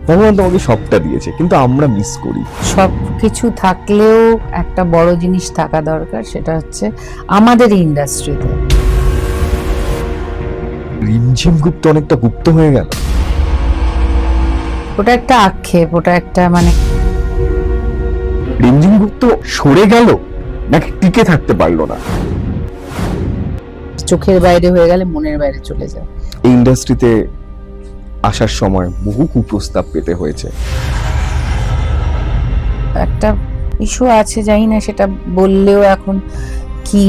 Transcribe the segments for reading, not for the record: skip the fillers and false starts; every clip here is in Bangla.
ভগবান তোমাকে সবটা দিয়েছে, কিন্তু আমরা মিস করি। সবকিছু থাকলেও একটা বড় জিনিস থাকা দরকার, সেটা হচ্ছে আমাদের ইন্ডাস্ট্রিতে। রিমঝিম গুপ্ত অনেকটা গুপ্ত হয়ে গেল। ওটা একটা আক্ষেপ, ওটা একটা মানে রিমঝিম গুপ্ত সরে গেল নাকি টিকে থাকতে পারলো না? চোখের বাইরে হয়ে গেলে মনের বাইরে চলে যায়। এই ইন্ডাস্ট্রিতে আসার সময় বহু কুপ্রস্তাব পেতে হয়েছে। একটা ইস্যু আছে, জানি না সেটা বললেও এখন কি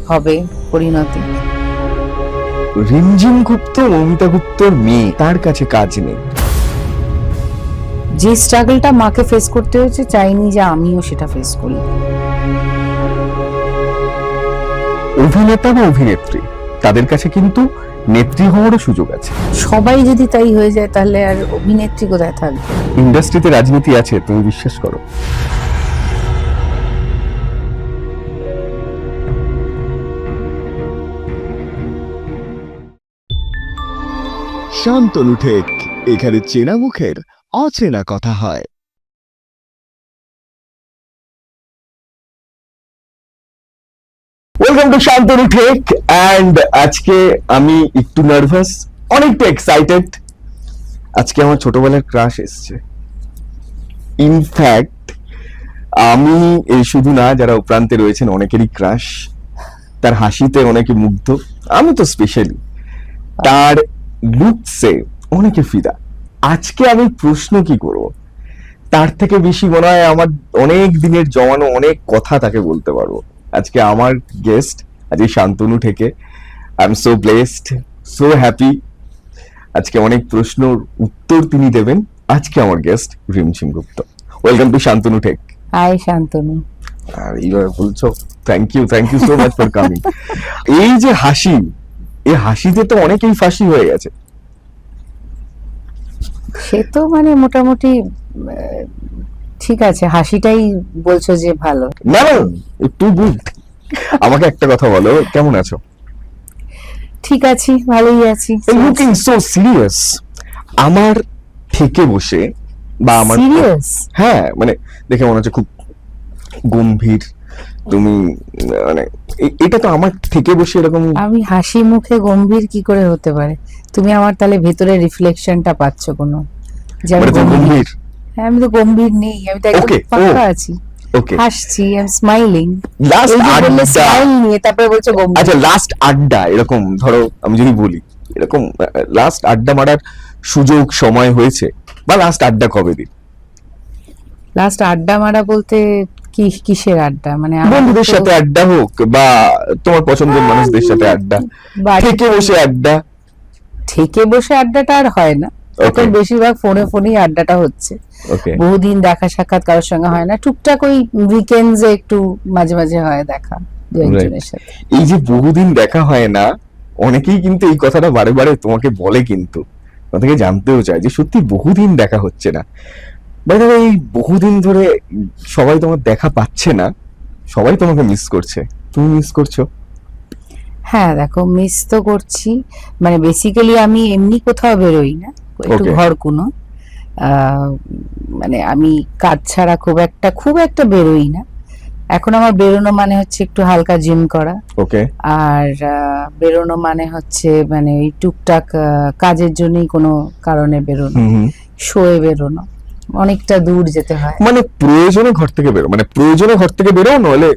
হবে পরিণতি। রিমঝিম গুপ্ত মমিতা গুপ্তর মেয়ে, তার কাছে কাজ নেই। যে স্ট্রাগলটা মাকে ফেস করতে হয়েছে, চাইনি যে আমিও সেটা ফেস করি। অভিনেতা বা অভিনেত্রী, তাদের কাছে কিন্তু নেত্রী হওয়ারও সুযোগ আছে। সবাই যদি তাই হয়ে যায় তাহলে আর অভিনেত্রী কোথায় থাকবে? ইন্ডাস্ট্রিতে রাজনীতি আছে, তুমি বিশ্বাস করো? শান্তনু ঠেক, এখানে চেনা মুখের অচেনা কথা হয়। ওয়েলকাম টু শান্তনু ঠেক। এন্ড আজকে আমি একটু নার্ভাস, অনেকটা এক্সাইটেড। আজকে আমার ছোটবেলার ক্রাশ এসছে। ইনফ্যাক্ট আমি এই শুধু না, যারা প্রান্তে রয়েছেন অনেকেরই ক্রাশ। তার হাসিতে অনেকে মুগ্ধ, আমি তো স্পেশালি। তার লুকসে অনেকে ফিদা। আজকে আমি প্রশ্ন কি করব, তার থেকে বেশি মনে হয় আমার অনেক দিনের জমানো অনেক কথা তাকে বলতে পারবো। আজকে আমার গেস্ট আজকে শান্তনু ঠেকে। I am so blessed, so happy. আজকে অনেক প্রশ্নের উত্তর তিনি দেবেন। আজকে আমার guest Rimjhim Gupta. Welcome to Shantanu Thek. Hi Shantanu. আর এইভাবে বলছো, thank you so much for coming. এই যে হাসি, এই হাসিতে তো অনেকেই ফাঁসি হয়ে গেছে। সে তো মানে মোটামুটি ঠিক আছে, হাসিটাই বলছো যে ভালো। না টু গুড। আমাকে একটা কথা বলো, কেমন আছো? ঠিক আছি, ভালোই আছি। Looking so serious. আমার থেকে বসে বা আমার সিরিয়াস? হ্যাঁ, মানে দেখে মনে হচ্ছে খুব গম্ভীর তুমি। মানে এটা তো আমার থেকে বসে এরকম। আমি হাসি মুখে গম্ভীর কি করে হতে পারে? তুমি আমার তাহলে ভেতরে রিফ্লেকশনটা পাচ্ছ কোনো, যে আমি মানে তুমি গম্ভীর? গম্ভীর? হ্যাঁ, আমি তো গম্ভীর নেই, আমি তো একদম Okay, ফাঁকা oh. আছি, ওকে, হাসছি, আই এম স্মাইলিং। লাস্ট আড্ডা। স্মাইল নিয়ে তারপরে বলছো গম্ভীর। আচ্ছা, লাস্ট আড্ডা এরকম ধরো, আমি যদি বলি এরকম লাস্ট আড্ডা মারার সুযোগ সময় হয়েছে, বা লাস্ট আড্ডা কবে দিন? লাস্ট আড্ডা মারা বলতে কি, কিসের আড্ডা? মানে বন্ধুদের সাথে আড্ডা হোক বা তোমার পছন্দের মানুষদের সাথে আড্ডা, থেকে বসে আড্ডা। থেকে বসে আড্ডাটা আর হয় না, এখন বেশিরভাগ ফোনে ফোনেই আড্ডাটা হচ্ছে। ওকে, বহুদিন দেখা সাক্ষাৎ কারোর সঙ্গে হয় না, টুকটাক ওই উইকেন্ডসে একটু মাঝে মাঝে হয় দেখা দু একজনের সাথে। এই যে বহুদিন দেখা হয় না, অনেকেই কিন্তু এই কথাটা বারে বারে তোমাকে বলে, কিন্তু তোমাকে জানতেও চায় যে সত্যি বহুদিন দেখা হচ্ছে না। বাইরে এই বহুদিন ধরে সবাই তোমার দেখা পাচ্ছে না, সবাই তোমাকে মিস করছে। তুমি মিস করছো? হ্যাঁ দেখো, মিস তো করছি। মানে বেসিক্যালি আমি এমনি কোথাও বেরোই না, একটু Okay. ঘর কোনো মানে আমি কাজ ছাড়া খুব একটা বেরোই না। এখন আমার বেরোনো মানে হচ্ছে একটু হালকা জিম করা, ওকে, আর বেরোনো মানে হচ্ছে মানে ওই টুকটাক কাজের জন্যই কোনো কারণে বেরোনো, শোয়ে বেরোনো, অনেকটা দূর যেতে হয়। মানে প্রয়োজনে ঘর থেকে বেরো, মানে প্রয়োজনে ঘর থেকে বেরো, নইলে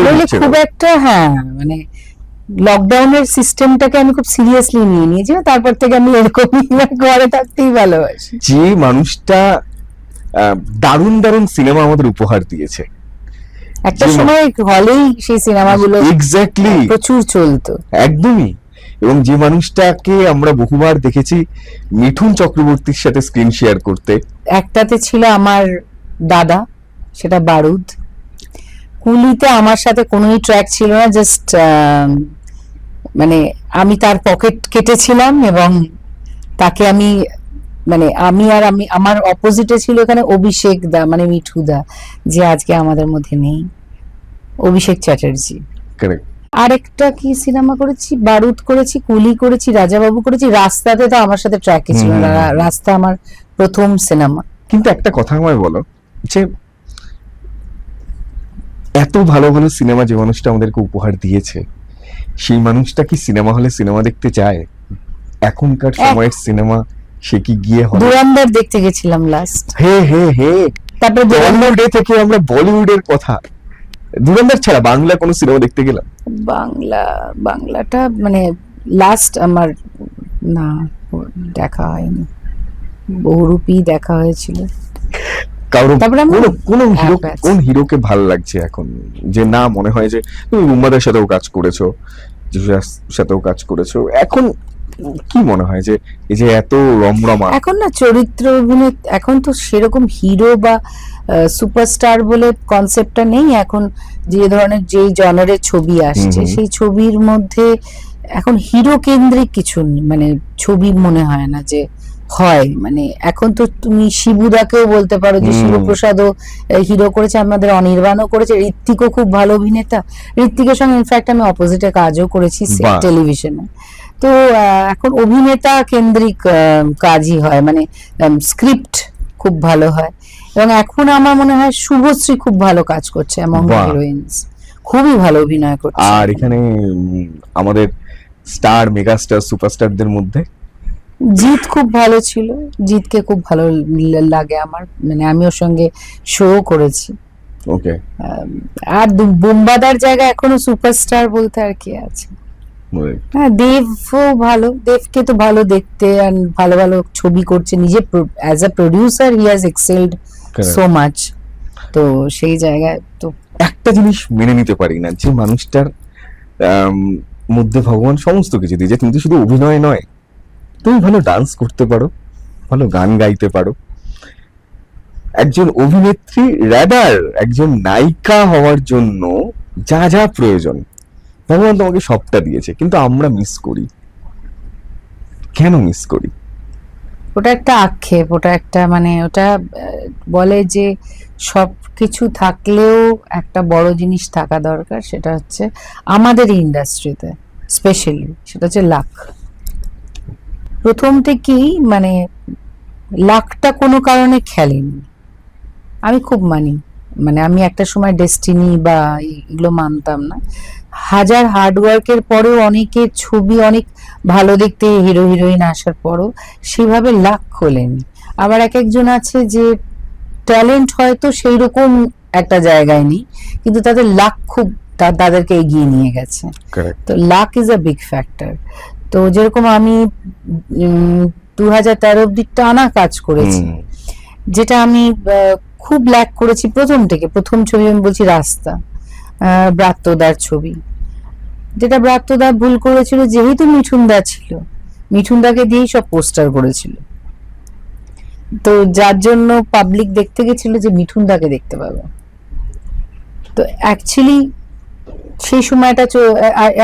নইলে খুব একটা, হ্যাঁ মানে লকডাউনের সিস্টেমটাকে আমি খুব সিরিয়াসলি নিয়ে নিয়েছি, তারপর থেকে আমি এরকমই ঘরে থাকতেই ভালোবাসি। যে মানুষটা দারুণ দারুণ সিনেমা আমাদের উপহার দিয়েছে, একটা সময় হলেই সেই সিনেমাগুলো এক্স্যাক্টলি প্রচুর চলতো, একদমই। এবং যে মানুষটাকে আমরা বহুবার দেখেছি মিঠুন চক্রবর্তীর সাথে স্ক্রিন শেয়ার করতে। একটাতে ছিল আমার দাদা, সেটা বারুদ। কুলিতে আমার সাথে কোনোই ট্র্যাক ছিল না, জাস্ট মানে আমি তার পকেট কেটেছিলাম এবং তাকে আমি মানে আমি আমার অপোজিটে ছিল এখানে অভিষেক দা, মানে মিঠু দা, যে আজকে আমাদের মধ্যে নেই, অভিষেক চ্যাটার্জি। কারেক্ট। আরেকটা কি সিনেমা করেছি, বারুদ করেছি, কুলি করেছি, রাজাবাবু করেছি। রাস্তাতে তো আমার সাথে ট্র্যাকে ছিল না, রাস্তা আমার প্রথম সিনেমা। কিন্তু একটা কথা আমায় বলো, যে এত ভালো ভালো সিনেমা যে মানুষটা আমাদেরকে উপহার দিয়েছে, সেই মানুষটা কি সিনেমা হলে সিনেমা দেখতে যায়? এখনকার সময়ের সিনেমা সে কি গিয়ে হলে? ধুরন্ধর দেখতে গেছিলাম লাস্ট। হে হে হে, তারপরে বলিউডে থেকে আমরা বলিউডের কথা, ধুরন্ধর ছাড়া বাংলা কোনো সিনেমা দেখতে গেলাম? বাংলাটা মানে লাস্ট আমার না দেখা হয়নি, বহুরূপী দেখা হয়েছিল। কারণ তারপরে আমরা কোন হিরোকে ভালো লাগছে এখন, যে না মনে হয় যে তুমি মুম্বাদের সাথেও কাজ করেছো, যিশুর সাথেও কাজ করেছো, এখন কি মনে হয় যে এই যে এত রমরমা? এখন না চরিত্র অভিনয়, এখন তো সেরকম হিরো বা সুপারস্টার বলে কনসেপ্টটা নেই এখন। যে ধরনের যেই জনারের ছবি আসছে, সেই ছবির মধ্যে এখন হিরো কেন্দ্রিক কিছু মানে ছবি মনে হয় না যে হয়। মানে এখন তো তুমি শিবুদাকেও বলতে পারো যে শিবপ্রসাদও হিরো করেছে, আমাদের অনির্বাণও করেছে, ঋত্বিকও খুব ভালো অভিনেতা। ঋত্বিকের সঙ্গে ইনফ্যাক্ট আমি অপোজিটে কাজও করেছি টেলিভিশনে। তো এখন অভিনেতা কেন্দ্রিক কাজই হয়, মানে স্ক্রিপ্ট খুব ভালো হয়। এবং এখন আমার মনে হয় শুভশ্রী খুব ভালো কাজ করছে অ্যামং হিরোইনস, খুবই ভালো অভিনয় করছে। আর এখানে আমাদের স্টার, মেগাস্টার, সুপারস্টারদের মধ্যে জিৎ খুব ভালো ছিল, জিৎকে খুব ভালো লাগে আমার, মানে আমি ওর সঙ্গে শো করেছি। ওকে। আর বোম্বাদার জায়গা এখনো সুপারস্টার বলতে আর কি আছে? হ্যাঁ, দেবও ভালো, দেবকে তো ভালো দেখতে, আর ভালো ভালো ছবি করছে নিজে, as a producer he has excelled so much. তো সেই জায়গায় তো একটা জিনিস মেনে নিতে পারি না, যে মানুষটার মধ্যে ভগবান সমস্ত কিছু দিয়েছে, কিন্তু শুধু অভিনয় নয়, তুমি ভালো ডান্স করতে পারো, ভালো গান গাইতে পারো। একজন অভিনেত্রী রাদার একজন নায়িকা হওয়ার জন্য যা যা প্রয়োজন ভগবান তোমাকে সবটা দিয়েছে, কিন্তু আমরা মিস করি। কেন মিস করি? ওটা একটা আক্ষেপ, ওটা একটা মানে ওটা বলে যে সব কিছু থাকলেও একটা বড় জিনিস থাকা দরকার, সেটা হচ্ছে আমাদের ইন্ডাস্ট্রিতে স্পেশালি সেটা হচ্ছে লাক। প্রথম থেকেই মানে লাকটা কোনো কারণে খেলেনি, আমি খুব মানি। মানে আমি একটা সময় ডেস্টিনি বা এগুলো মানতাম না। হাজার হার্ডওয়ার্কের পরেও অনেকের ছবি অনেক ভালো দেখতে হিরো হিরোইন আসার পরও সেভাবে লাক খোলেনি। আবার এক একজন আছে যে ট্যালেন্ট হয়তো সেই রকম একটা জায়গায় নেই, কিন্তু তাদের লাক খুব তাদেরকে এগিয়ে নিয়ে গেছে। তো lakh is a big factor. তো যেরকম আমি 2013 অব্দি টানা কাজ করেছি, যেটা আমি খুব ল্যাক করেছি প্রথম থেকে। প্রথম ছবি আমি বলছি রাস্তা, ব্রাত্যদার ছবি, যেটা ব্রাত্যদা ভুল করেছিল, যেহেতু মিঠুনদা ছিল, মিঠুনদাকে দিয়েই সব পোস্টার করেছিল, তো যার জন্য পাবলিক দেখতে গেছিল যে মিঠুনদাকে দেখতে পাবে। তো অ্যাকচুয়ালি সেই সময়টা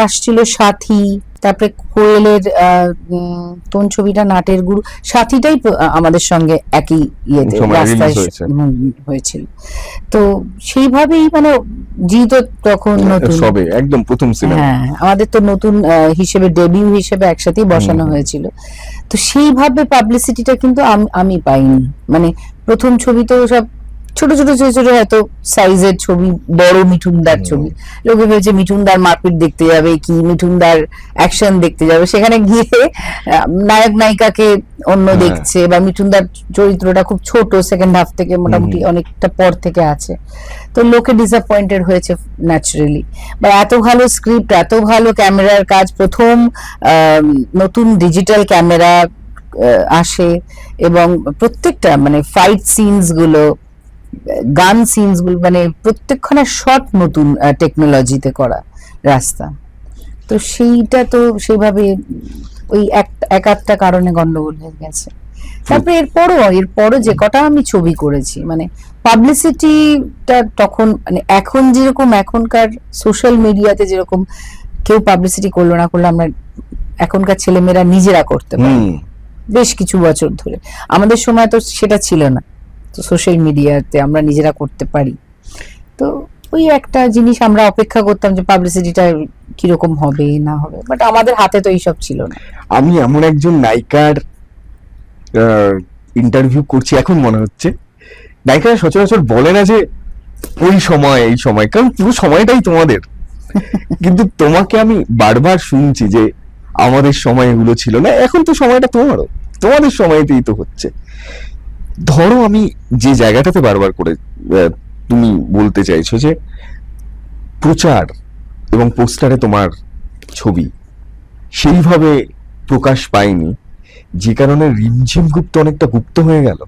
আসছিল সাথী, তারপরে কোয়েলের কোন ছবিটা, নাটের গুরু, সাথীটাই আমাদের সঙ্গে একই ইয়েতে রাস্তায় হয়েছিল। তো সেইভাবেই মানে জিৎ তখন নতুন, সবে একদম প্রথম সিনেমা, হ্যাঁ আমাদের তো নতুন হিসেবে ডেবিউ হিসেবে একসাথেই বসানো হয়েছিল। তো সেইভাবে পাবলিসিটিটা কিন্তু আমি পাইনি। মানে প্রথম ছবি তো সব ছোট ছোট ছোট ছোট হয়তো সাইজের ছবি, বড় মিঠুনদার ছবি, লোকে ভেবেছে মিঠুনদার মারপিট দেখতে যাবে কি, মিঠুনদার অ্যাকশন দেখতে যাবে, সেখানে গিয়ে নায়ক নায়িকাকে অন্য দেখছে, বা মিঠুনদার চরিত্রটা খুব ছোট, সেকেন্ড হাফ থেকে মোটামুটি অনেকটা পর থেকে আছে, তো লোকে ডিসঅ্যাপয়েন্টেড হয়েছে ন্যাচারালি। বা এত ভালো স্ক্রিপ্ট, এত ভালো ক্যামেরার কাজ, প্রথম নতুন ডিজিটাল ক্যামেরা আসে, এবং প্রত্যেকটা মানে ফাইট সিনস গুলো, গান সিনস গুলো, মানে প্রত্যেকখানা শট নতুন টেকনোলজিতে করা রাস্তা। তো সেইটা তো সেইভাবে ওই এক আধটা কারণে গন্ডগোল হয়ে গেছে। তারপরে এরপরও যে কটা আমি ছবি করেছি, মানে পাবলিসিটিটা তখন মানে এখন যেরকম এখনকার সোশ্যাল মিডিয়াতে যেরকম কেউ পাবলিসিটি করলো না করলো, আমরা এখনকার ছেলেমেয়েরা নিজেরা করতে পারি বেশ কিছু বছর ধরে। আমাদের সময় তো সেটা ছিল না, তো সোশ্যাল মিডিয়াতে আমরা নিজেরা করতে পারি। তো ওই একটা জিনিস আমরা অপেক্ষা করতাম যে পাবলিসিটিটা কিরকম হবে না হবে, বাট আমাদের হাতে তো এইসব ছিল না। আমি এমন একজন নায়িকার ইন্টারভিউ করছি এখন মনে হচ্ছে নায়িকারা সচরাচর বলে না যে ওই সময় এই সময়, কারণ পুরো সময়টাই তোমাদের। কিন্তু তোমাকে আমি বারবার শুনছি যে আমাদের সময় এগুলো ছিল না, এখন তো সময়টা তোমারও, তোমাদের সময়তেই তো হচ্ছে। ধরো আমি যে জায়গাটাতে বারবার করে তুমি বলতে চাইছো যে প্রচার এবং পোস্টারে তোমার ছবি সেইভাবে প্রকাশ পায়নি, যে কারণে রিমঝিম গুপ্ত অনেকটা গুপ্ত হয়ে গেল।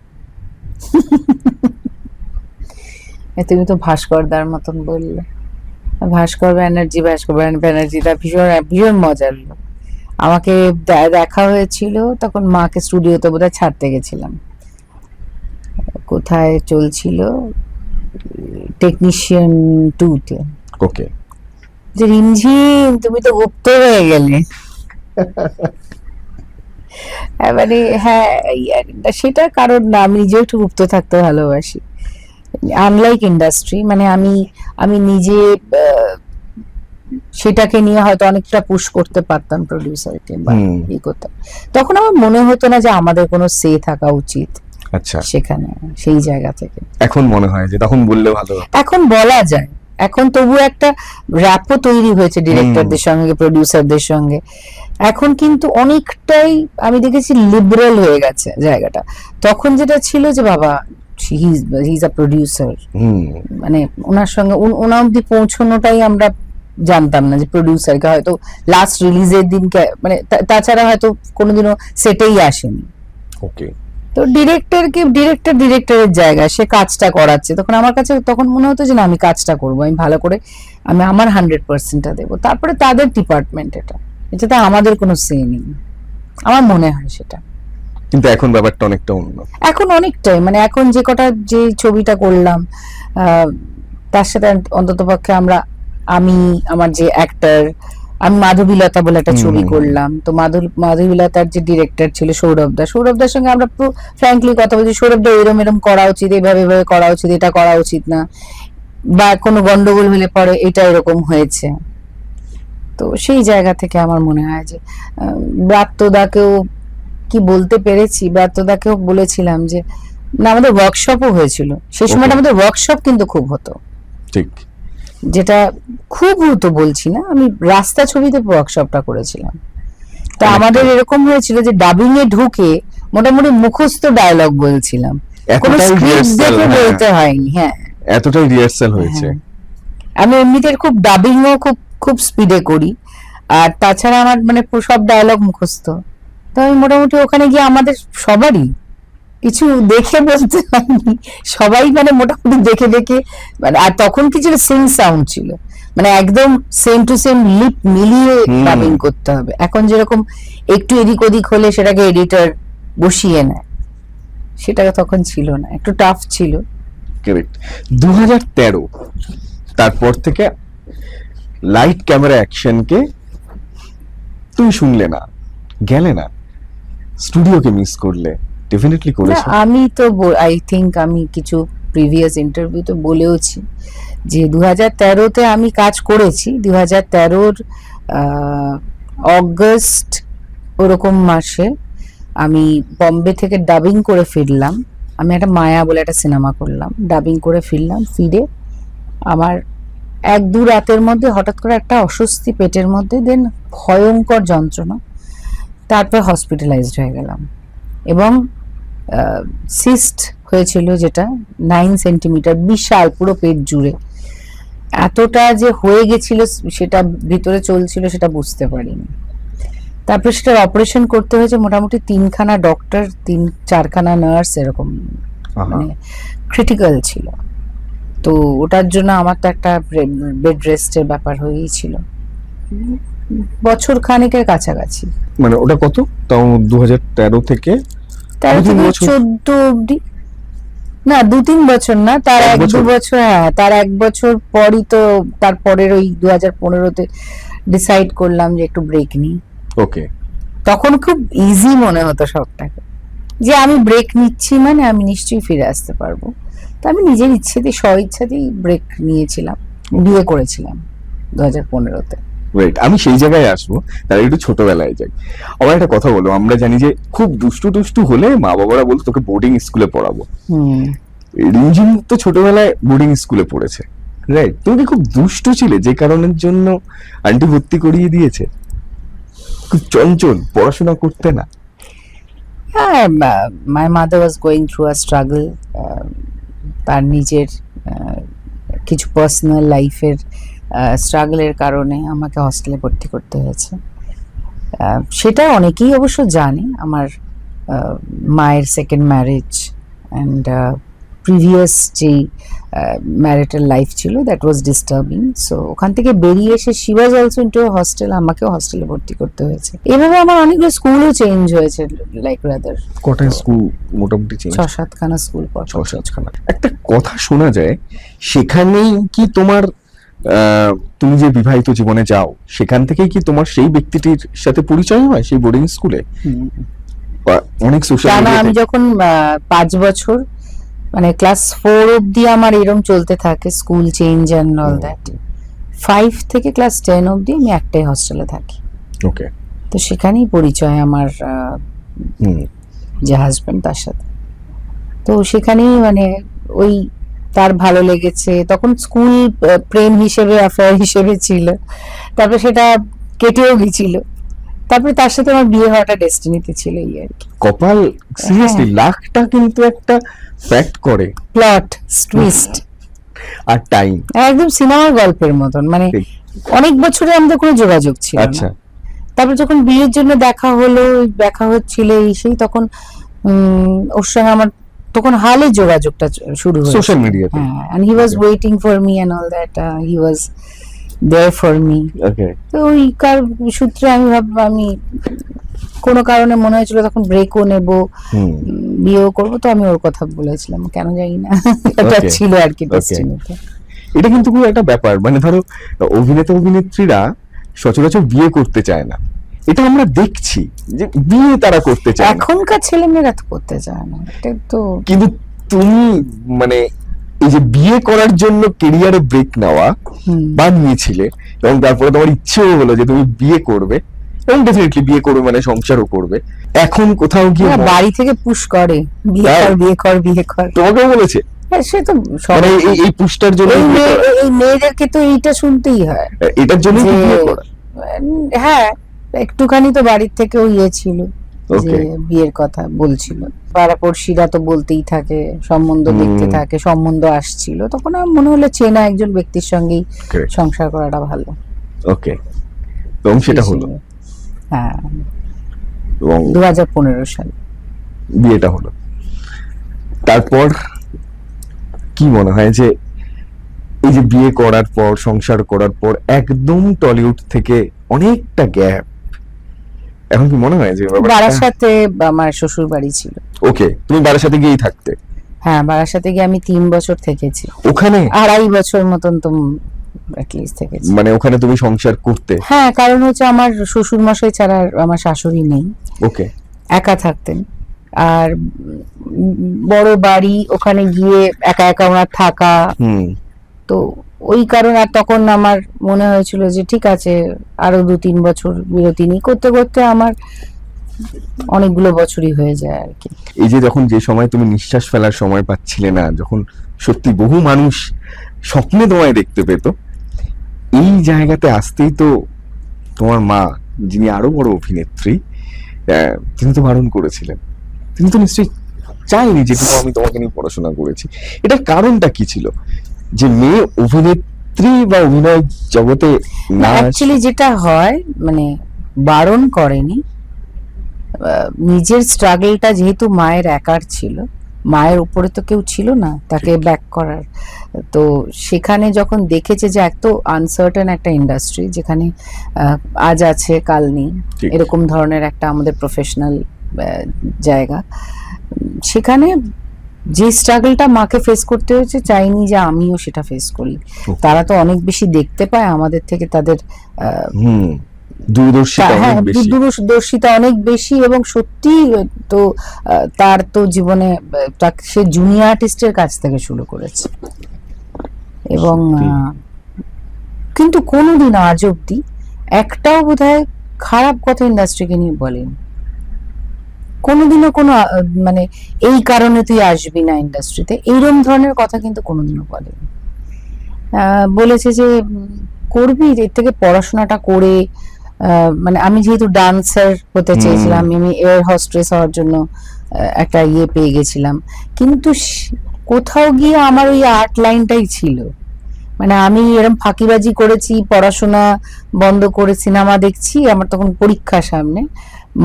তুমি তো ভাস্করদার মতন বললে। ভাস্কর ব্যানার্জিটা ভীষণ ভীষণ মজার লোক। আমাকে দেখা হয়েছিল তখন, মাকে স্টুডিওতে বোধহয় ছাড়তে গেছিলাম, কোথায় চলছিল টেকনিশিয়ান 2-তে। ওকে, যে রিমঝিম তুমি তো গুপ্ত হয়ে গেলে। মানে হ্যাঁ, সেটা কারণ না, আমি নিজেও একটু গুপ্ত থাকতে ভালোবাসি। আনলাইক ইন্ডাস্ট্রি, মানে আমি নিজে সেটাকে নিয়ে হয়তো অনেকটা পুশ করতে পারতাম প্রডিউসারকে বা করতাম, তখন আমার মনে হতো না যে আমাদের কোনো সে থাকা উচিত আচ্ছা সেখানে, সেই জায়গা থেকে। এখন মনে হয় যে তখন বললে ভালো হতো। এখন বলা যায়, এখন তবু একটা র্যাপও তৈরি হয়েছে ডিরেক্টরদের সঙ্গে, প্রডিউসারদের সঙ্গে। এখন কিন্তু অনেকটাই আমি দেখেছি লিবারেল হয়ে গেছে জায়গাটা। তখন যেটা ছিল যে বাবা হি ইজ আ প্রডিউসার, মানে ওনার সঙ্গে ওনার অব্দি পৌঁছানোটাই আমরা জানতাম না, যে প্রডিউসারকে হয়তো লাস্ট রিলিজের দিনকে, মানে তাছাড়া হয়তো কোনোদিনও সেটেই আসেনি। ওকে, তো ডিরেক্টরের জায়গায় সে কাজটা করাচ্ছে, তখন আমার কাছে তখন মনে হতো যে না, আমি কাজটা করবো, আমি ভালো করে, আমি আমার 100%টা দেবো। তারপরে তাদের ডিপার্টমেন্ট, এটাতে আমাদের কোনো সে নেই, আমার মনে হয় সেটা। কিন্তু এখন ব্যাপারটা অনেকটা অন্য। এখন অনেকটাই, মানে এখন যে ছবিটা করলাম তার সাথে অন্তত পক্ষে আমি আমার যে অ্যাক্টর, আমি মাধবীলতা বলে একটা ছবি করলাম, তো মাধবীলতার যে ডিরেক্টর ছিল সৌরভদার সঙ্গে আমরা ফ্র্যাঙ্কলি কথা বলছি, সৌরভদা এরম করা উচিত, এভাবে করা উচিত, এটা করা উচিত না, বা কোনো গন্ডগোল হলে পরে এটা এরকম হয়েছে। তো সেই জায়গা থেকে আমার মনে হয় যে ব্রাত্যদাকেও কি বলতে পেরেছি, ব্রাত্যদাকেও বলেছিলাম যে না, আমাদের ওয়ার্কশপও হয়েছিল সেই সময়টা, আমাদের ওয়ার্কশপ কিন্তু খুব হতো, ঠিক, যেটা খুব হতো বলছি না, আমি রাস্তা ছবিতে ওয়ার্কশপটা করেছিলাম। তো আমাদের এরকম হয়েছিল যে ডাবিং এ ঢুকে মোটামুটি মুখস্থ ডায়লগ বলছিলাম, কোনো স্ক্রিপ্ট দেখে বলতে হয়নি। হ্যাঁ, এতটাই রিহার্সাল হয়েছে। আমি এমনিতে খুব ডাবিংও খুব স্পিডে করি, আর তাছাড়া আমার মানে সব ডায়লগ মুখস্থ। তো আমি মোটামুটি ওখানে গিয়ে আমাদের সবারই কিছু দেখে বলতে হয়নি, সবাই মানে মোটামুটি দেখে মানে, আর তখন কিছু সিং সাউন্ড ছিল, মানে একদম সেম টু সেম লিপ মিলিয়ে ডাবিং করতে হবে। এখন যেরকম একটু এদিক ওদিক হলে সেটাকে এডিটর বসিয়ে নেয়, সেটা তখন ছিল না, একটু টাফ ছিল। কারেক্ট। 2013 তারপর থেকে লাইট ক্যামেরা অ্যাকশনকে তুমি শুনলে না, গেলে না, স্টুডিওকে মিস করলে, ডেফিনেটলি করেছো। আমি তো আই থিংক আমি কিছু প্রিভিয়াস ইন্টারভিউতে বলেওছি যে 2013-তে আমি কাজ করেছি। 2013-র অগস্ট ওরকম মাসে আমি বম্বে থেকে ডাবিং করে ফিরলাম। আমি একটা মায়া বলে একটা সিনেমা করলাম, ডাবিং করে ফিরলাম। ফিরে আমার 1-2 রাতের মধ্যে হঠাৎ করে একটা অস্বস্তি পেটের মধ্যে, দেন ভয়ঙ্কর যন্ত্রণা, তারপর হসপিটালাইজড হয়ে গেলাম। এবং সিস্ট হয়েছিল, যেটা 9 সেন্টিমিটার, বিশাল, পুরো পেট জুড়ে। এতটা যে হয়ে গেছিল, সেটা ভিতরে চলছিল, সেটা বুঝতে পারিনি। তারপর সেটার অপারেশন করতে হয়েছে, মোটামুটি 3খানা ডক্টর, 3-4খানা নার্স, এরকম, মানে ক্রিটিক্যাল ছিল। তো ওটার জন্য আমার তো একটা বেড রেস্টের ব্যাপার হয়েই ছিল, বছর খানেকের কাছাকাছি। মানে ওটা কত, তাও 2013 থেকে 14 অব্দি না, 2-3 বছর না, তার 1-2 বছর। হ্যাঁ, তার 1 বছর পরই তো, তারপরের ওই 2015-তে ডিসাইড করলাম যে একটু ব্রেক নিই। ওকে, তখন খুব ইজি মনে হতো সবটাকে, যে আমি ব্রেক নিচ্ছি মানে আমি নিশ্চয়ই ফিরে আসতে পারবো। তো আমি নিজের স্ব ইচ্ছাতেই ব্রেক নিয়েছিলাম, বিয়ে করেছিলাম 2015-তে। রাইট, আমি সেই জায়গায় আসবো, তার একটু ছোটবেলায় যাই। আমার একটা কথা বলো, আমরা জানি যে খুব দুষ্টু টুষ্টু হলে মা বাবারা বলতো তোকে বোর্ডিং স্কুলে পড়াবো। হুম। রিমঝিম তো ছোটবেলায় বোর্ডিং স্কুলে পড়েছে, রাইট? তুমি কি খুব দুষ্টু ছিলে যে কারণের জন্য আন্টি ভর্তি করিয়ে দিয়েছে? খুব চঞ্চল, পড়াশোনা করতে না? হ্যাঁ, my mother was going through a struggle, তার নিজের কিছু পার্সোনাল লাইফের স্ট্রাগলের কারণে আমাকে হস্টেলে ভর্তি করতে হয়েছে। সেটা অনেকেই অবশ্য জানে। আমার মায়ের সেকেন্ড ম্যারেজ অ্যান্ড প্রিভিয়াস যেই ম্যারিটাল লাইফ ছিল দ্যাট ওয়াজ ডিস্টার্বিং। সো ওখান থেকে বেরিয়ে এসে she was also into hostel, আমাকেও হস্টেলে ভর্তি করতে হয়েছে। এভাবে আমার অনেকগুলো স্কুলও চেঞ্জ হয়েছে, লাইক রাদার কটা স্কুল মোটামুটি চেঞ্জ? 6-7খানা স্কুল পর। 6-7খানা। একটা কথা শোনা যায়, সেখানেই কি তোমার তুমি যে বিবাহিত জীবনে যাও সেখান থেকেই কি তোমার সেই ব্যক্তিটির সাথে পরিচয় হয় সেই বোর্ডিং স্কুলে? অনেক সোশ্যাল টানা আমি যখন 5 বছর মানে ক্লাস 4 অবধি আমার এরকম চলতে থাকে, school change and all that. 5 থেকে ক্লাস 10 অবধি আমি একটাই হস্টেলে থাকি। ওকে। তো সেখানেই পরিচয় আমার যে হাজবেন্ড তার সাথে। তো সেখানেই মানে ওই তার ভালো লেগেছে, তখন স্কুল প্রেম হিসেবে, অ্যাফেয়ার হিসেবে ছিল, তারপরে সেটা কেটেও গেছিল, তারপরে তার সাথে আমার বিয়ে হওয়াটা ডেস্টিনিতে ছিল, এই আর কি। কপাল, সিরিয়াসলি লাখটা কিন্তু একটা ফ্যাক্ট করে। প্লট টুইস্ট আর টাইম একদম সিনেমার গল্পের মতন, মানে ঠিক। অনেক বছরে আমাদের কোনো যোগাযোগ ছিল না। আচ্ছা, তারপর যখন বিয়ের জন্য দেখা হলো, দেখা হচ্ছিল এই সেই, তখন ওর সঙ্গে আমার তখন হালে যোগাযোগটা শুরু হয়েছে সোশ্যাল মিডিয়াতে। হ্যাঁ, and he was Okay. waiting for me and all that, he was there for me. ওকে। তো ওই সূত্রে আমি কোনো কারণে মনে হয়েছিল তখন ব্রেকও নেব, বিয়েও করবো, তো আমি ওর কথা বলেছিলাম, কেন জানি না, এটা Okay. ছিল আর কি ডেস্টিনিতে। এটা কিন্তু খুব একটা ব্যাপার, মানে ধরো অভিনেতা অভিনেত্রীরা সচরাচর বিয়ে করতে চায় না, এটা আমরা দেখছি যে বিয়ে তারা করতে চায় না। এখনকার ছেলেমেয়েরা তো করতে চায় না, এটা তো। কিন্তু তুমি মানে এই যে বিয়ে করার জন্য কেরিয়ারে ব্রেক নেওয়া বা নিয়েছিলে, এবং তারপরে তোমার ইচ্ছেও হলো যে তুমি বিয়ে করবে, এবং ডেফিনেটলি বিয়ে করবে মানে সংসারও করবে, এখন কোথাও গিয়ে বাড়ি থেকে পুশ করে বিয়ে কর বিয়ে কর বিয়ে কর, তোমাকেও বলেছে? হ্যাঁ, সে তো মানে এই পুষ্টার জন্য এই মেয়েদেরকে তো এইটা শুনতেই হয়, এটার জন্য যে বিয়ে করা। হ্যাঁ, একটুখানি তো বাড়ির থেকেও ছিল যে Okay. বিয়ের কথা বলছিল, পাড়াপড়শিরা তো বলতেই থাকে, সম্বন্ধ দেখতে থাকে, সম্বন্ধ আসছিল, তখন আমার মনে হলো চেনা একজন ব্যক্তির সঙ্গেই Correct. সংসার করাটা ভালো। ওকে, এবং সেটা হলো, হ্যাঁ, এবং 2015 সালে বিয়েটা হলো। তারপর কি মনে হয় যে এই যে বিয়ে করার পর, সংসার করার পর একদম টলিউড থেকে অনেকটা গ্যাপ, এখন কি মনে হয় যে বারাসাতে আমার শ্বশুর বাড়ি ছিল। ওকে, তুমি বারাসাতে গিয়েই থাকতে? হ্যাঁ, বারাসাতে গিয়ে আমি 3 বছর থেকেছি, ওখানে 2.5 বছর মতন তো অ্যাটলিস্ট থেকেছি। মানে ওখানে তুমি সংসার করতে? হ্যাঁ, কারণ হচ্ছে আমার শ্বশুর মশাই ছাড়া আমার শাশুড়ি নেই, ওকে, একা থাকতেন, আর বড় বাড়ি, ওখানে গিয়ে একা একা ওনার থাকা, তো ওই কারণে। আর তখন আমার মনে হয়েছিল যে ঠিক আছে, আরো 2-3 বছর বিরতি নিই, করতে করতে আমার অনেকগুলো বছরই হয়ে যায় আর কি। এই যে যখন যে সময় তুমি নিঃশ্বাস ফেলার সময় পাচ্ছিলে না, যখন সত্যি বহু মানুষ স্বপ্নে তোমায় দেখতে পেত, এই জায়গাতে আসতেই তো তোমার মা, যিনি আরো বড় অভিনেত্রী, তিনি তো বারণ করেছিলেন। তিনি তো নিশ্চয়ই চাইনি যেটুকু আমি তোমাকে নিয়ে পড়াশোনা করেছি। এটার কারণটা কি ছিল যে মেয়ে অভিনেত্রী বা অভিনয় জগতে না? অ্যাকচুয়ালি যেটা হয়, মানে বারণ করেনি, নিজের স্ট্রাগলটা যেহেতু মায়ের একার ছিল, মায়ের উপরে তো কেউ ছিল না তাকে ব্যাক করার, তো সেখানে যখন দেখেছে যে এত আনসার্টেন একটা ইন্ডাস্ট্রি, যেখানে আজ আছে কাল নেই, এরকম ধরনের একটা আমাদের প্রফেশনাল জায়গা, সেখানে যে স্ট্রাগলটা মাকে ফেস করতে হয়েছে, চাইনি যে আমিও সেটা ফেস করি। তারা তো অনেক বেশি দেখতে পায় আমাদের থেকে, তাদের দূরদর্শিতা অনেক বেশি, এবং সত্যি তো তার তো জীবনে সে জুনিয়র আর্টিস্টের কাছ থেকে শুরু করেছে, এবং কিন্তু কোনোদিন আজ অব্দি একটাও বোধহয় খারাপ কথা ইন্ডাস্ট্রিকে নিয়ে বলেন, কোনোদিনও কোনো মানে এই কারণে তুই আসবি না ইন্ডাস্ট্রিতে, এইরকম ধরনের কথা কিন্তু কোনোদিনও বলেনি। বলেছে যে করবি, এর থেকে পড়াশোনাটা করে মানে আমি যেহেতু ডান্সার হতে চেয়েছিলাম, আমি এয়ার হোস্টেস হওয়ার জন্য একটা ইয়ে পেয়ে গেছিলাম, কিন্তু কোথাও গিয়ে আমার ওই আর্ট লাইনটাই ছিল। মানে আমি এরকম ফাঁকিবাজি করেছি, পড়াশোনা বন্ধ করে সিনেমা দেখছি, আমার তখন পরীক্ষা সামনে,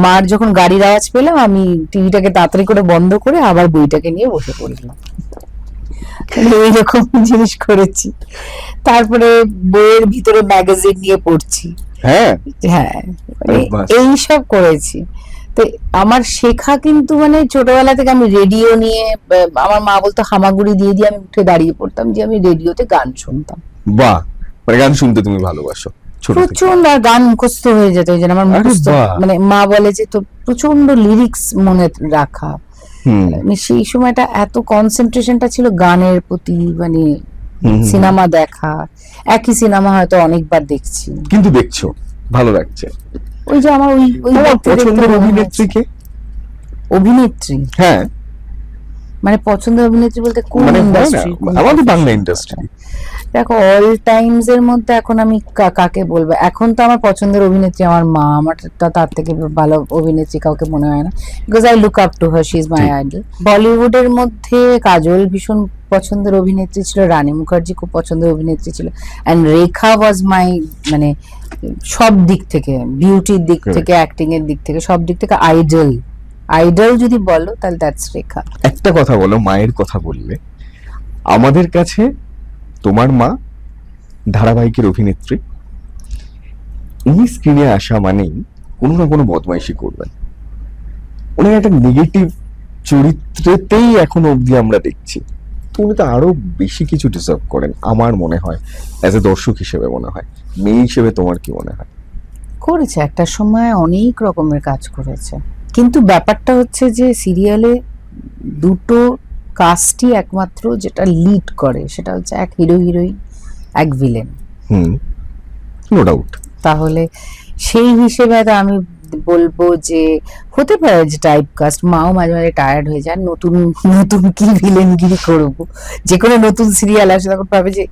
মার যখন গাড়ির আওয়াজ পেলাম আমি টিভিটাকে তাড়াতাড়ি করে বন্ধ করে আবার বইটাকে নিয়ে বসে পড়লাম। এইরকম জিনিস করেছি। তারপরে বইয়ের ভিতরে ম্যাগাজিন নিয়ে পড়ছি, হ্যাঁ হ্যাঁ, বাস। এইসব করেছি। তো আমার শেখা কিন্তু মানে ছোটবেলা থেকে আমি রেডিও নিয়ে, আমার মা বলতো হামাগুড়ি দিয়ে দিয়ে আমি উঠে দাঁড়িয়ে পড়তাম যে আমি রেডিওতে গান শুনতাম। বাহ, মানে গান শুনতে তুমি ভালোবাসো ছোট থেকে? প্রচন্ড, আর গান মুখস্থ হয়ে যেত, ওই জন্য আমার আরে মুখস্থ, বাহ। মানে মা বলে যে তো প্রচন্ড লিরিক্স মনে রাখা। হুম মানে সেই সময়টা এত কনসেন্ট্রেশনটা ছিল গানের প্রতি, মানে হুম, হুম। সিনেমা দেখা, একই সিনেমা হয়তো অনেকবার দেখছি। কিন্তু দেখছো, ভালো লাগছে। ওই যে আমার ওই ওই তোমার দেখতে দেখতে পছন্দের মনে অভিনেত্রী হয়েছে। কে? অভিনেত্রী হ্যাঁ, মানে পছন্দের অভিনেত্রী বলতে কোন মানে হয় না, ইন্ডাস্ট্রি? আমাদের বাংলা ইন্ডাস্ট্রি। দেখো অল টাইমস এর মধ্যে এখন আমি কাকে বলবো, এখন তো আমার পছন্দের অভিনেত্রী আমার মা, আমার তার থেকে ভালো অভিনেত্রী কাউকে মনে হয় না, because I look up to her, she is my ঠিক। আইডল। বলিউডের মধ্যে কাজল ভীষণ পছন্দের অভিনেত্রী ছিল, রানী মুখার্জি খুব পছন্দের অভিনেত্রী ছিল, এন্ড রেখা ওয়াজ মাই, মানে সব দিক থেকে, বিউটির দিক Correct. থেকে, অ্যাক্টিং এর দিক থেকে, সব দিক থেকে আইডল। আইডল যদি বলো তাহলে দ্যাটস রেখা। একটা কথা বলো, মায়ের কথা বললে, আমাদের কাছে তোমার মা ধারাবাহিকের অভিনেত্রী, উনি স্ক্রিনে আসা মানেই কোনো না কোনো বদমাইশি করবেন। উনি একটা নেগেটিভ চরিত্রেতেই এখনো অবধি আমরা দেখছি। তো উনি তো আরো বেশি কিছু ডিজার্ভ করেন আমার মনে হয়, অ্যাজ এ দর্শক হিসেবে মনে হয়। মেয়ে হিসেবে তোমার কি মনে হয়? করেছে, একটা সময় অনেক রকমের কাজ করেছে, কিন্তু ব্যাপারটা হচ্ছে যে সিরিয়ালে দুটো কাস্টই একমাত্র যেটা লিড করে, সেটা হচ্ছে এক হিরো হিরোইন, এক ভিলেন। হুম, নো ডাউট। তাহলে সেই হিসেবে তো আমি বলবো যে হতে পারে যে টাইপ কাস্ট, মাও মাঝে মাঝে টায়ার্ড হয়ে যায়, নতুন নতুন কি ভিলেনগিরি করবো, যে কোনো নতুন সিরিয়াল আসে তখন ভাবে যে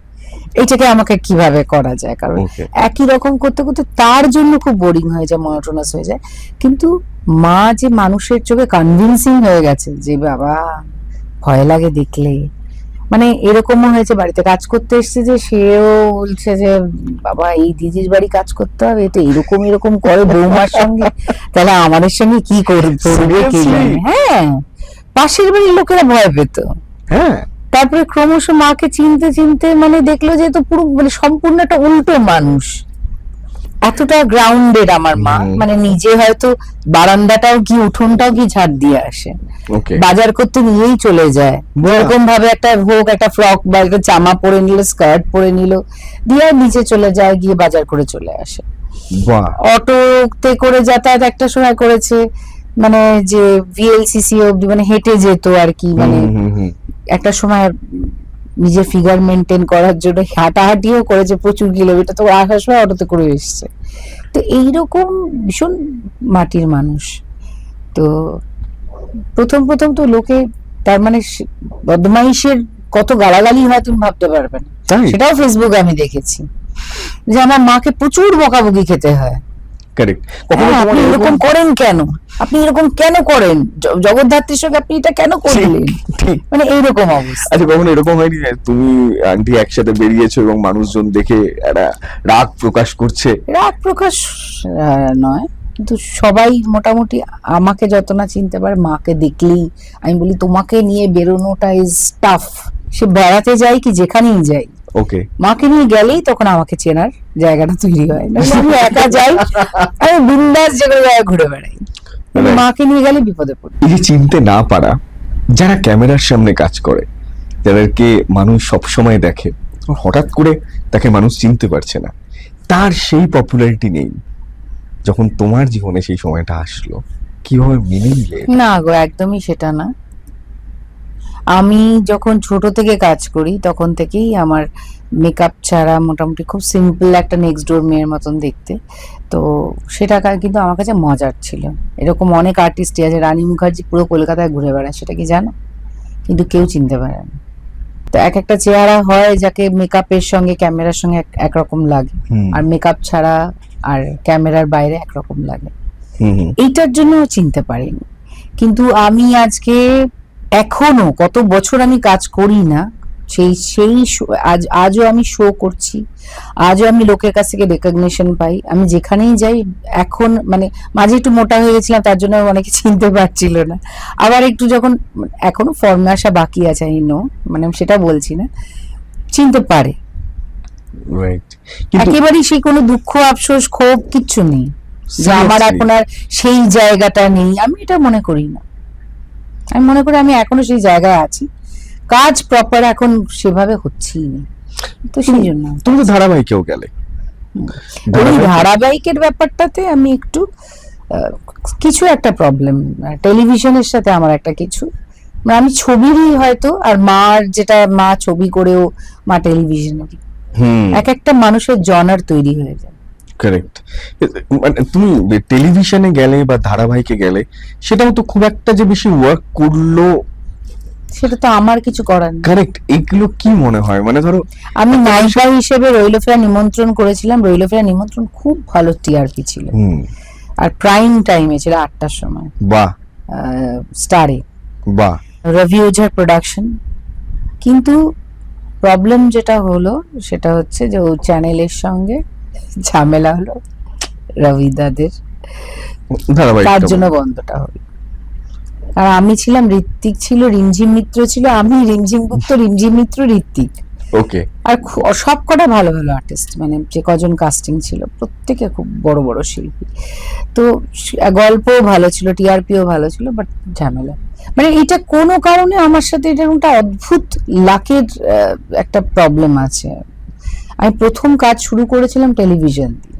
এইটাকে আমাকে কিভাবে করা যায়, কারণ ওকে, একই রকম করতে করতে তার জন্য খুব বোরিং হয়ে যায়, মনোটোনাস হয়ে যায়। কিন্তু মা যে মানুষের চোখে কনভিন্সিং হয়ে গেছে যে বাবা ভয় লাগে দেখলে, মানে এরকমও হয়েছে বাড়িতে কাজ করতে এসছে যে সেও বলছে যে বাবা এই দিদির বাড়ি কাজ করতে হবে, এটা এরকম এরকম করে বৌমার সঙ্গে, তাহলে আমাদের সঙ্গে কি করবে কে জানে। হ্যাঁ, পাশের বাড়ির লোকেরা ভয় পেত। হ্যাঁ, তারপরে ক্রমশ মাকে চিনতে চিনতে মানে দেখলো যে তো পুরো মানে সম্পূর্ণ একটা উল্টো মানুষ, এতটা গ্রাউন্ডেড আমার মা, হুম। মানে নিজে হয়তো বারান্দাটাও কি উঠোনটাও কি ঝাড় দিয়ে আসে, ওকে, বাজার করতে নিয়েই চলে যায়, এরকম ভাবে একটা হোক একটা ফ্রক বা একটা জামা পরে নিল, স্কার্ট পরে নিল, দিয়ে নিচে চলে যায়, গিয়ে বাজার করে চলে আসে। বাহ, অটোতে করে যাতায়াত একটা সময় করেছে, মানে যে ভিএলসিসি অব্দি মানে হেঁটে যেত আর কি, মানে হুম, হুম, হুম। একটা সময় নিজের ফিগার মেনটেন করার জন্য হাঁটাহাঁটিও করেছে প্রচুর কিলোমিটার, তো আসার সময় অটোতে করে এসছে। তো এইরকম ভীষণ মাটির মানুষ। তো প্রথম প্রথম তো লোকে, তার মানে বদমাইশের কত গালাগালি হয় তুমি ভাবতে পারবে না, তাই সেটাও ফেসবুকে আমি দেখেছি, যে আমার মাকে প্রচুর বকাবকি খেতে হয়। কারেক্ট। হ্যাঁ, আপনি এরকম করেন কেন, আপনি এরকম কেন করেন, জগদ্ধাত্রীর সঙ্গে আপনি এটা কেন করলেন, ঠিক। মানে এইরকম অবস্থা। আচ্ছা, কখনো এরকম হয়নি যে তুমি আন্টি একসাথে বেরিয়েছো এবং মানুষজন দেখে একটা রাগ প্রকাশ করছে? রাগ প্রকাশ নয়, কিন্তু সবাই মোটামুটি আমাকে যত না চিনতে পারে, মাকে দেখলেই আমি বলি তোমাকে নিয়ে বেরোনোটা ইজ টাফ। সে বেড়াতে যাই কি যেখানেই যাই, ওকে, মাকে নিয়ে গেলেই তখন আমাকে চেনার জায়গাটা তৈরি হয়, নাহলে আমি একা যাই, আমি বিন্দাস যে কোনো জায়গায় ঘুরে বেড়াই, কিন্তু Right. মাকে নিয়ে গেলে বিপদে পড়ি। এই যে চিনতে না পারা, যারা ক্যামেরার সামনে কাজ করে, যাদেরকে মানুষ সবসময় দেখে, হঠাৎ করে তাকে মানুষ চিনতে পারছে না, তার সেই পপুলারিটি নেই, যখন তোমার জীবনে সেই সময়টা আসলো, কিভাবে মেনে নিলে? না গো, একদমই সেটা না। আমি যখন ছোট থেকে কাজ করি তখন থেকেই আমার মেকআপ ছাড়া মোটামুটি খুব সিম্পল একটা নেক্সট ডোর মেয়ের মতন দেখতে। তো সেটা কিন্তু আমার কাছে মজার ছিল। এরকম অনেক আর্টিস্টই আছে, রানী মুখার্জি পুরো কলকাতায় ঘুরে বেড়ায়, সেটা কি জানো? কিন্তু কেউ চিনতে পারে না। তো এক একটা চেহারা হয় যাকে মেকআপের সঙ্গে ক্যামেরার সঙ্গে একরকম লাগে, আর মেকআপ ছাড়া আর ক্যামেরার বাইরে একরকম লাগে। এইটার জন্য চিনতে পারিনি। কিন্তু আমি আজকে এখনো কত বছর আমি কাজ করি না, আজও আমি শো করছি, আজও আমি লোকের কাছ থেকে রেকগনিশন পাই। আমি যেখানেই যাই এখন, মানে মাঝে একটু মোটা হয়ে গেছিলাম, তার জন্য অনেকে চিনতে পারছিল না। আবার একটু যখন, এখনো ফর্মে আসা বাকি আছে, মানে আমি সেটা বলছি না, চিনতে পারে। রাইট, একেবারেই সেই কোনো দুঃখ আফসোস ক্ষোভ কিচ্ছু নেই যে আমার এখন আর সেই জায়গাটা নেই, আমি এটা মনে করি না। আমি মনে করি আমি এখনো সেই জায়গায় আছি, কাজ প্রপার এখন সেভাবে হচ্ছেই না। তো সেই জন্য তুমি তো ধারাবাহিকেও গেলে, ওই ধারাবাহিকের ব্যাপারটাতে আমি একটু কিছু একটা প্রবলেম, টেলিভিশনের সাথে আমার একটা কিছু, মানে আমি ছবিরই হয়তো, আর মার যেটা, মা ছবি করেও মা টেলিভিশনে, এক একটা মানুষের জনার তৈরি হয়ে যায়। কারেক্ট। মানে তুমি টেলিভিশনে গেলে বা ধারাবাহিকে গেলে, সেটাও তো খুব একটা যে বেশি ওয়ার্ক করলো সেটা তো আমার কিছু করার নেই। কারেক্ট। এগুলো কি মনে হয়, মানে ধরো আমি নায়িকা হিসেবে রইল ফেরা নিমন্ত্রণ করেছিলাম, রইল ফেরা নিমন্ত্রণ খুব ভালো টিআরপি ছিল, আর প্রাইম টাইমে ছিল 8টার সময়, বাহ, স্টারে, বাহ, রবি ওঝার প্রোডাকশন। কিন্তু প্রবলেম যেটা হলো সেটা হচ্ছে যে ও চ্যানেলের সঙ্গে ঝামেলা হলো রবি দাদের, ধারাবাহিক তার জন্য বন্ধটা হলো। আর আমি ছিলাম, ঋত্বিক ছিল, রিমঝিম মিত্র ছিল, আমি রিমঝিম গুপ্ত, রিমঝিম মিত্র, ঋত্বিক। ওকে। আর সব কটা ভালো ভালো আর্টিস্ট, মানে যে কজন কাস্টিং ছিল প্রত্যেকে খুব বড় বড় শিল্পী। তো গল্পও ভালো ছিল, টিআরপিও ভালো ছিল, বাট ঝামেলা, মানে এটা কোনো কারণে আমার সাথে এটা একটা অদ্ভুত লাকের একটা প্রবলেম আছে। আমি প্রথম কাজ শুরু করেছিলাম টেলিভিশন দিয়ে,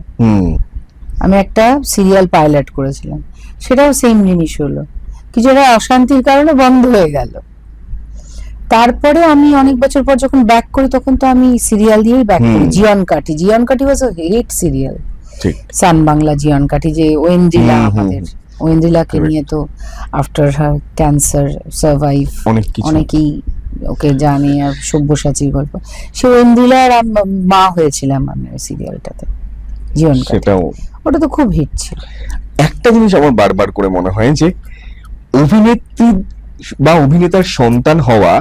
আমি একটা সিরিয়াল পাইলট করেছিলাম, সেটাও সেম জিনিস হলো, কিছু একটা অশান্তির কারণে বন্ধ হয়ে গেল। তারপরে আমি অনেক বছর পর যখন ব্যাক করি, তখন তো আমি সিরিয়াল দিয়েই ব্যাক করি। জীবন কাঠি ওয়াজ আ হিট সিরিয়াল, সান বাংলা জীবন কাঠি, যে ওয়েন্দ্রিলা, আমাদের ওয়েন্দ্রিলাকে নিয়ে তো আফটার হার ক্যান্সার সার্ভাইভ, অনেকেই ওকে জানে, আর সব্যসাচীর গল্প, সে ওয়েন্দ্রিলার মা হয়েছিলাম আমি ওই সিরিয়ালটাতে, জীবন কাঠি। ওটা তো খুব হিট ছিল। একটা জিনিস আমার বারবার করে মনে হয় যে অভিনেত্রী বা অভিনেতার সন্তান হওয়া,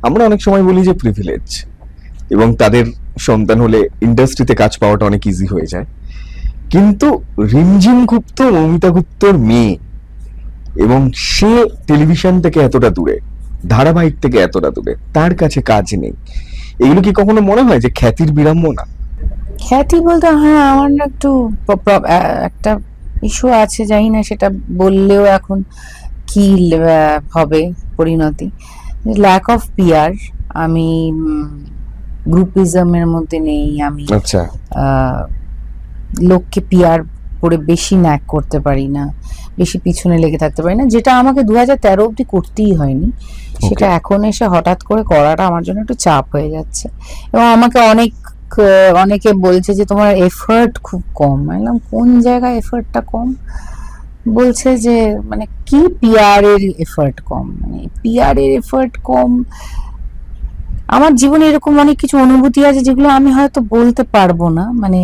আমরা অনেক সময় বলি যে প্রিভিলেজ, এবং তাদের সন্তান হলে ইন্ডাস্ট্রিতে কাজ পাওয়াটা অনেক ইজি হয়ে যায়। কিন্তু রিমঝিম গুপ্ত মৌমিতা গুপ্তর মেয়ে, এবং সে টেলিভিশন থেকে এতটা দূরে, ধারাবাহিক থেকে এতটা দূরে, তার কাছে কাজ নেই। এগুলো কি কখনো মনে হয় যে খ্যাতির বিড়ম্বনা? খ্যাতি বলতে, হ্যাঁ, আমার না একটু একটা ইস্যু আছে, জানি না সেটা বললেও এখন কি হবে পরিণতি, ল্যাক অফ পিআর। আমি গ্রুপিজমের মধ্যে নেই, আমি আচ্ছা, লোককে পিআর করে বেশি ন্যাক করতে পারি না, বেশি পিছনে লেগে থাকতে পারি না, যেটা আমাকে 2013 অব্দি করতেই হয়নি, সেটা এখন এসে হঠাৎ করে করাটা আমার জন্য একটু চাপ হয়ে যাচ্ছে। এবং আমাকে অনেকে বলছে যে তোমার এফার্ট খুব কম। বললাম কোন জায়গায় এফার্টটা কম? বলছে যে মানে কি পিআর এর এফার্ট কম, মানে পিআর এর এফার্ট কম। আমার জীবনে এরকম অনেক কিছু অনুভূতি আছে যেগুলো আমি হয়তো বলতে পারবো না, মানে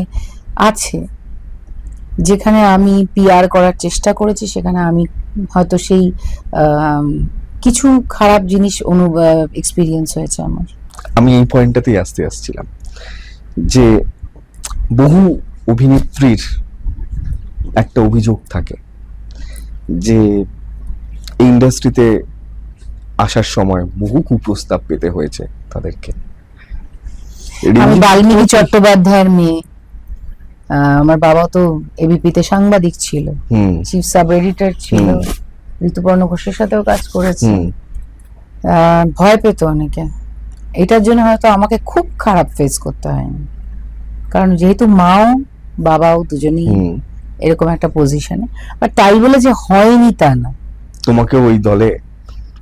আছে, যেখানে আমি পিআর করার চেষ্টা করেছি, সেখানে আমি হয়তো সেই কিছু খারাপ জিনিস এক্সপিরিয়েন্স হয়েছে আমার। আমি এই পয়েন্টটাতেই আসছিলাম যে বহু অভিনেত্রীর একটা অভিযোগ থাকে যে এই ইন্ডাস্ট্রিতে আসার সময় বহু কুপ্রস্তাব পেতে হয়েছে তাদেরকে। আমি বাল্মীকি চট্টোপাধ্যায়ের মেয়ে, আমার বাবা তো এবিপিতে সাংবাদিক ছিল, চিফ সাব এডিটর ছিল, ঋতুপর্ণ ঘোষের সাথেও কাজ করেছি। ভয় পেত অনেকে, এটার জন্য হয়তো আমাকে খুব খারাপ ফেস করতে হয়নি, কারণ যেহেতু মাও বাবাও দুজনেই এরকম একটা পজিশনে। বাট তাই বলে যে হয়নি তা না। তোমাকে ওই দলে,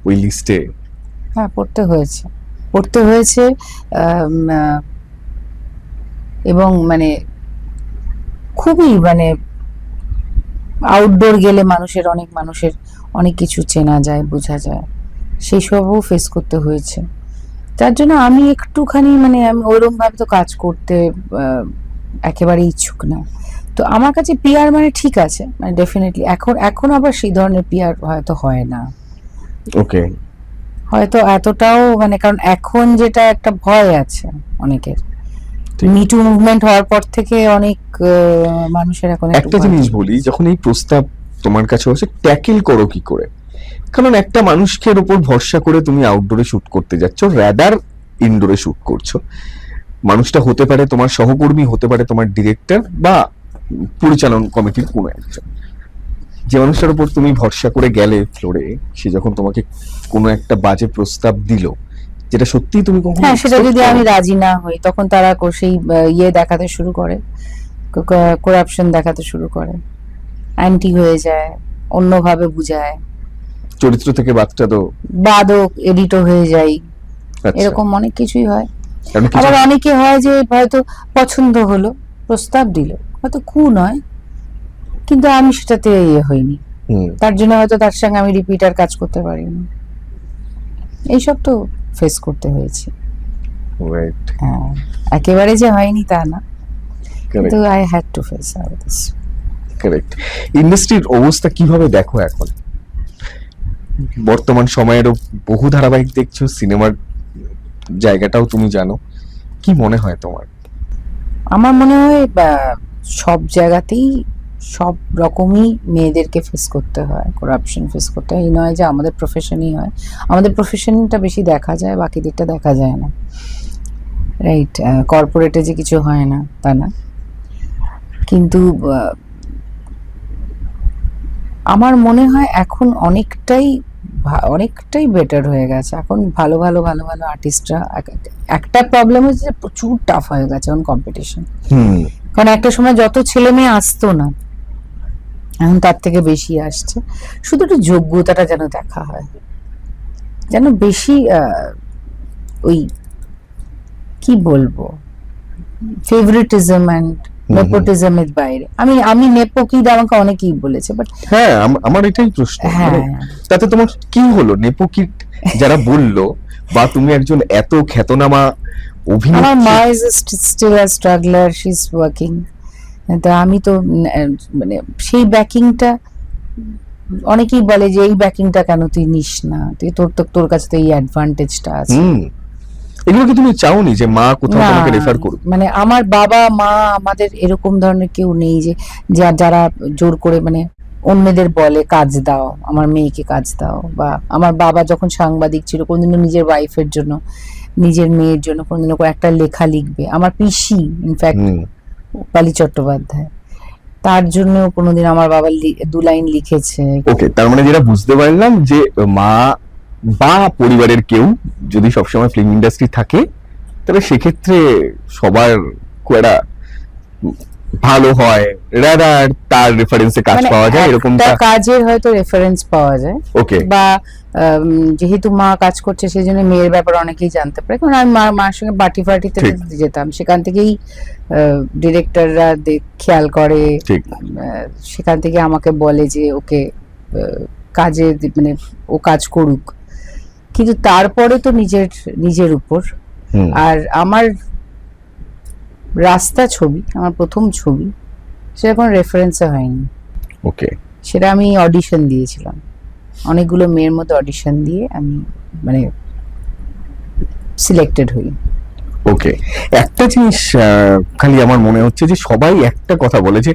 ওই লিস্টে হ্যাঁ পড়তে হয়েছে এবং মানে খুবই মানে আউটডোর গেলে অনেক মানুষের অনেক কিছু চেনা যায়, বোঝা যায়, সেই সবও ফেস করতে হয়েছে। তার জন্য আমি একটুখানি মানে আমি ওইরকম ভাবে তো কাজ করতে একেবারে ইচ্ছুক না। তো আমার কাছে পিআর মানে ঠিক আছে, মানে ডেফিনেটলি এখন আবার সেই ধরনের পিআর হয়তো হয় না, ওকে, হয়তো এতটাও মানে, কারণ এখন যেটা একটা ভয় আছে অনেকের, ঠিক। মিটু মুভমেন্ট হওয়ার পর থেকে অনেক মানুষের এখন একটু একটা ভয় জিনিস পেয়ে বলি, গেছে। যখন এই প্রস্তাব তোমার কাছে হচ্ছে, ট্যাকেল করো কি করে? কারণ একটা মানুষকে উপর ভরসা করে তুমি আউটডোরে শুট করতে যাচ্ছ, রাদার ইনডোরে শুট করছো। মানুষটা হতে পারে তোমার সহকর্মী, হতে পারে তোমার ডিরেক্টর বা পরিচালন কমিটির কোনো একজন। যে মানুষটার উপর তুমি ভরসা করে গেলে ফ্লোরে, সে যখন তোমাকে কোনো একটা বাজে প্রস্তাব দিল, যেটা সত্যি তুমি কখনো হ্যাঁ, সেটা expect যদি আমি করোনি। রাজি না হই, তখন তারা সেই ইয়ে দেখাতে শুরু করে, করাপশন দেখাতে শুরু করে, অ্যান্টি হয়ে যায়, অন্যভাবে বুঝায়, চরিত্র থেকে বাদটা তো বাদক এডিটও হয়ে যায়, আচ্ছা, এরকম অনেক কিছুই হয়। কারণ কিছু আবার অনেকে হয় যে হয়তো পছন্দ হলো, প্রস্তাব দিল, হয়তো নয়, কিন্তু আমি সেটাতে ইয়ে হইনি, হুম, তার জন্য হয়তো তার সঙ্গে আমি রিপিটার কাজ করতে পারিনি, এইসব তো ফেস করতে হয়েছে। রাইট, হ্যাঁ, একেবারে যে হয়নি তা না, কিন্তু correct, I had to face all this. Correct. ইন্ডাস্ট্রির অবস্থা কিভাবে দেখো এখন? বর্তমান সময়েরও বহু ধারাবাহিক দেখছো, সিনেমার জায়গাটাও তুমি জানো, কি মনে হয় তোমার? আমার মনে হয় সব জায়গাতেই সব রকমই মেয়েদেরকে ফেস করতে হয়, করাপশন ফেস করতে হয়। এই নয় যে আমাদের প্রফেশনই হয়, আমাদের প্রফেশনটা বেশি দেখা যায়, বাকিদেরটা দেখা যায় না, রাইট? কর্পোরেটে যে কিছু হয় না তা না, কিন্তু আমার মনে হয় এখন অনেকটাই বেটার হয়ে গেছে। এখন ভালো ভালো আর্টিস্টরা, একটা প্রবলেম হচ্ছে যে প্রচুর টাফ হয়ে গেছে এখন কম্পিটিশন। হুম, কারণ একটা সময় যত ছেলে মেয়ে আসতো না, এখন তার থেকে বেশি আসছে। শুধু একটু যোগ্যতাটা যেন দেখা হয়, যেন বেশি ওই কি বলবো, ফেভারিটিজম অ্যান্ড নেপোটিজমের বাইরে। আমি নেপোকিড আমাকে অনেকেই বলেছে, বাট হ্যাঁ, আমার এটাই প্রশ্ন, হ্যাঁ, মানে তাতে তোমার কি হলো? নেপোকিট যারা বললো, বা তুমি একজন এত খ্যাতনামা আমার অভিনেত্রী, মা is still a struggler, she is working. তা আমি তো মানে সেই ব্যাকিংটা, অনেকেই বলে যে এই ব্যাকিংটা কেন তুই নিস না, তুই তোর কাছে তো এই অ্যাডভান্টেজটা আছে। হুম, এগুলো কি তুমি চাওনি যে মা কোথাও না, তোমাকে রেফার করুক? মানে আমার বাবা মা আমাদের এরকম ধরনের কেউ নেই যে যারা জোর করে মানে অন্যদের বলে কাজ দাও, আমার মেয়েকে কাজ দাও। বা আমার বাবা যখন সাংবাদিক ছিল, কোনদিনও নিজের ওয়াইফের জন্য, নিজের মেয়ের জন্য কোনদিনও একটা লেখা লিখবে। আমার পিসি ইনফ্যাক্ট হুম, পালি চট্টোপাধ্যায়, তার জন্য কোনোদিন আমার বাবা 2 লাইন লিখেছে। ওকে, তার মানে যেটা বুঝতে পারলাম যে মা বা পরিবারের কেউ যদি সবসময় ফিল্ম ইন্ডাস্ট্রি থাকে, তাহলে সেক্ষেত্রে সবার খুব একটা ভালো হয়, রাদার তার রেফারেন্সে কাজ মানে পাওয়া যায়, একটা এরকমটা। কাজের হয়তো রেফারেন্স পাওয়া যায়, ওকে, বা যেহেতু মা কাজ করছে সেই জন্য মেয়ের ব্যাপারে অনেকেই জানতে পারে। কারণ আমি মার সঙ্গে পার্টি ফার্টিতে ঠিক। যেতাম, সেখান থেকেই ডিরেক্টররা খেয়াল করে, ঠিক, সেখান থেকে আমাকে বলে যে ওকে কাজে মানে ও কাজ করুক। কিন্তু তারপরে তো নিজের উপর। হুম, আর আমার রাস্তা ছবি, আমার প্রথম ছবি, সেটা কোনো রেফারেন্সে হয়নি। ওকে, সেটা আমি অডিশন দিয়েছিলাম, অনেকগুলো মেয়ের মধ্যে অডিশন দিয়ে আমি মানে সিলেক্টেড হই। ওকে। একটা জিনিস খালি আমার মনে হচ্ছে যে সবাই একটা কথা বলে যে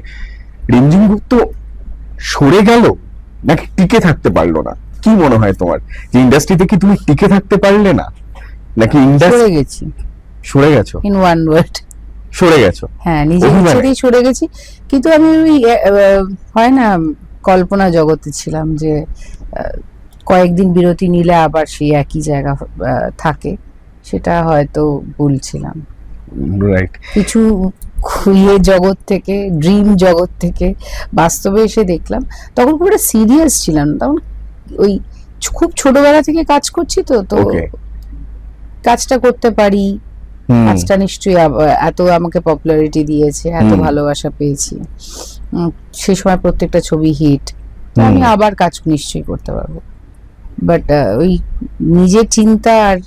রিমঝিম গুপ্ত সরে গেল নাকি টিকে থাকতে পারলো না। কি মনে হয় তোমার, যে ইন্ডাস্ট্রিতে কি তুমি টিকে থাকতে পারলে না, নাকি সরে গেছি, সরে গেছো? ইন ওয়ান ওয়ার্ড, সরে গেছো হ্যাঁ, নিজের অভিমানে? ইচ্ছেতেই সরে গেছি। কিন্তু আমি ওই হয় না, কল্পনা জগতে ছিলাম যে কয়েকদিন বিরতি নিলে আবার সেই একই জায়গা থাকে, সেটা হয়তো ভুলছিলাম। রাইট, কিছু জগৎ থেকে, ড্রিম জগৎ থেকে বাস্তবে এসে দেখলাম, তখন খুব একটা সিরিয়াস ছিলাম না, তখন ওই খুব ছোটবেলা থেকে কাজ করছি তো তো Okay. কাজটা করতে পারি, হুম, কাজটা নিশ্চয়ই এত আমাকে পপুলারিটি দিয়েছে, এত হুম। ভালোবাসা পেয়েছি, সেই সময় প্রত্যেকটা ছবি হিট, তো আমি হুম। আবার কাজ নিশ্চয়ই করতে পারবো। বাট ওই নিজের চিন্তা আর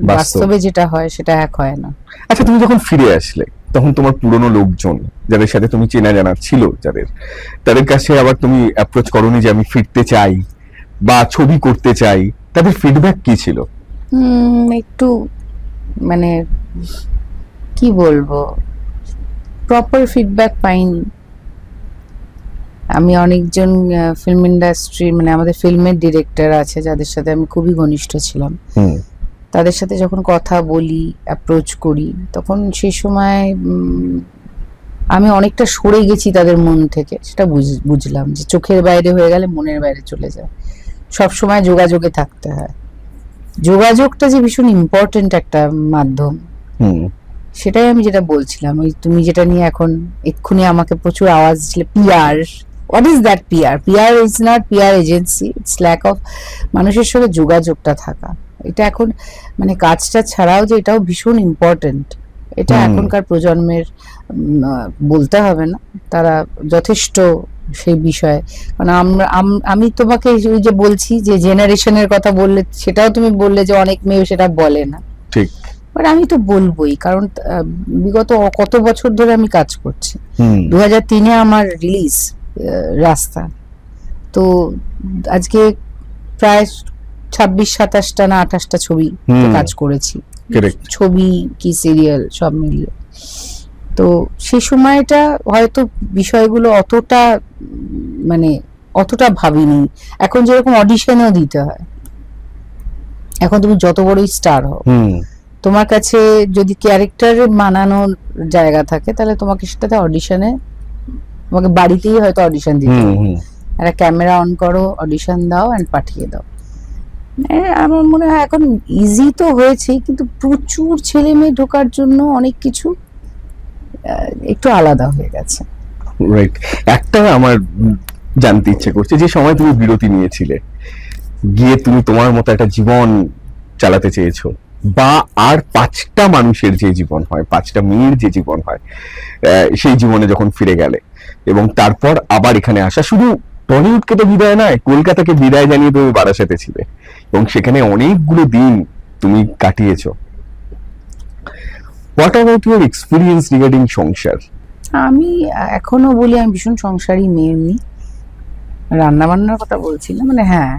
বাস্তব। বাস্তবে যেটা হয় সেটা এক হয় না। আচ্ছা, তুমি যখন ফিরে আসলে তখন তোমার পুরনো লোকজন যাদের সাথে তুমি চেনা জানা ছিল, তাদের কাছে আবার তুমি অ্যাপ্রোচ করোনি যে আমি ফিরতে চাই বা ছবি করতে চাই, তাদের ফিডব্যাক কি ছিল? একটু মানে কি বলবো, প্রপার ফিডব্যাক পাইনি। আমি অনেকজন ফিল্ম ইন্ডাস্ট্রি মানে আমাদের ফিল্মের ডিরেক্টর আছে যাদের সাথে আমি খুবই ঘনিষ্ঠ ছিলাম, হুম, তাদের সাথে যখন কথা বলি, অ্যাপ্রোচ করি, তখন সেই সময় আমি অনেকটা সরে গেছি তাদের মন থেকে, সেটা বুঝলাম যে চোখের বাইরে হয়ে গেলে মনের বাইরে চলে যায়। সব সময় যোগাযোগে থাকতে হয়, যোগাযোগটা যে ভীষণ ইম্পর্টেন্ট একটা মাধ্যম, হুম, সেটাই আমি যেটা বলছিলাম। ওই তুমি যেটা নিয়ে এখন এক্ষুনি আমাকে প্রচুর আওয়াজ দিছিলে, PR, what is that? PR PR is not PR agency, it's lack of মানুষের সঙ্গে যোগাযোগটা থাকা। এটা এখন মানে কাজটা ছাড়াও যে এটাও ভীষণ ইম্পর্টেন্ট, এটা হুম। এখনকার প্রজন্মের বলতে হবে না, তারা যথেষ্ট সেই বিষয়ে। মানে আমি তোমাকে ওই যে বলছি যে জেনারেশনের কথা বললে, সেটাও তুমি বললে যে অনেক মেয়ে সেটা বলে না, ঠিক। বাট আমি তো বলবোই, কারণ বিগত কত বছর ধরে আমি কাজ করছি। হুম, 2003-এ আমার রিলিজ রাস্তা, তো আজকে প্রায় 26-27টা না 28টা ছবি হুম। কাজ করেছি, Correct. ছবি কি সিরিয়াল সব মিলিয়ে। তো সেই সময়টা হয়তো বিষয়গুলো অতটা মানে অতটা ভাবিনি। এখন যেরকম অডিশনেও দিতে হয়, এখন তুমি যত বড়ই স্টার হও, হুম, তোমার কাছে যদি ক্যারেক্টার মানানোর জায়গা থাকে তাহলে তোমাকে সেটাতে অডিশনে, তোমাকে বাড়িতেই হয়তো অডিশন দিতে হুম, হবে, হুম। একটা ক্যামেরা অন করো, অডিশন দাও এন্ড পাঠিয়ে দাও। আমার মনে হয় এখন ইজি তো হয়েছে, কিন্তু প্রচুর ছেলে মেয়ে ঢোকার জন্য অনেক কিছু একটু আলাদা হয়ে গেছে। রাইট। একটা আমার জানতে ইচ্ছে করছে, যে সময় তুমি বিরতি নিয়েছিলে, গিয়ে তুমি তোমার মতো একটা জীবন চালাতে চেয়েছো, বা আর 5টা মানুষের যে জীবন হয়, 5টা মেয়ের যে জীবন হয়, সেই জীবনে যখন ফিরে গেলে এবং তারপর আবার এখানে আসা, শুধু টলিউডকে তো বিদায় নয়, কলকাতাকে বিদায় জানিয়ে তুমি বারাসাতে ছিলে এবং সেখানে অনেকগুলো দিন তুমি কাটিয়েছো। What about your experience regarding সংসার? আমি এখনো বলি আমি ভীষণ সংসারী মেয়ে, এমনি রান্না বান্নার কথা বলছি না, মানে হ্যাঁ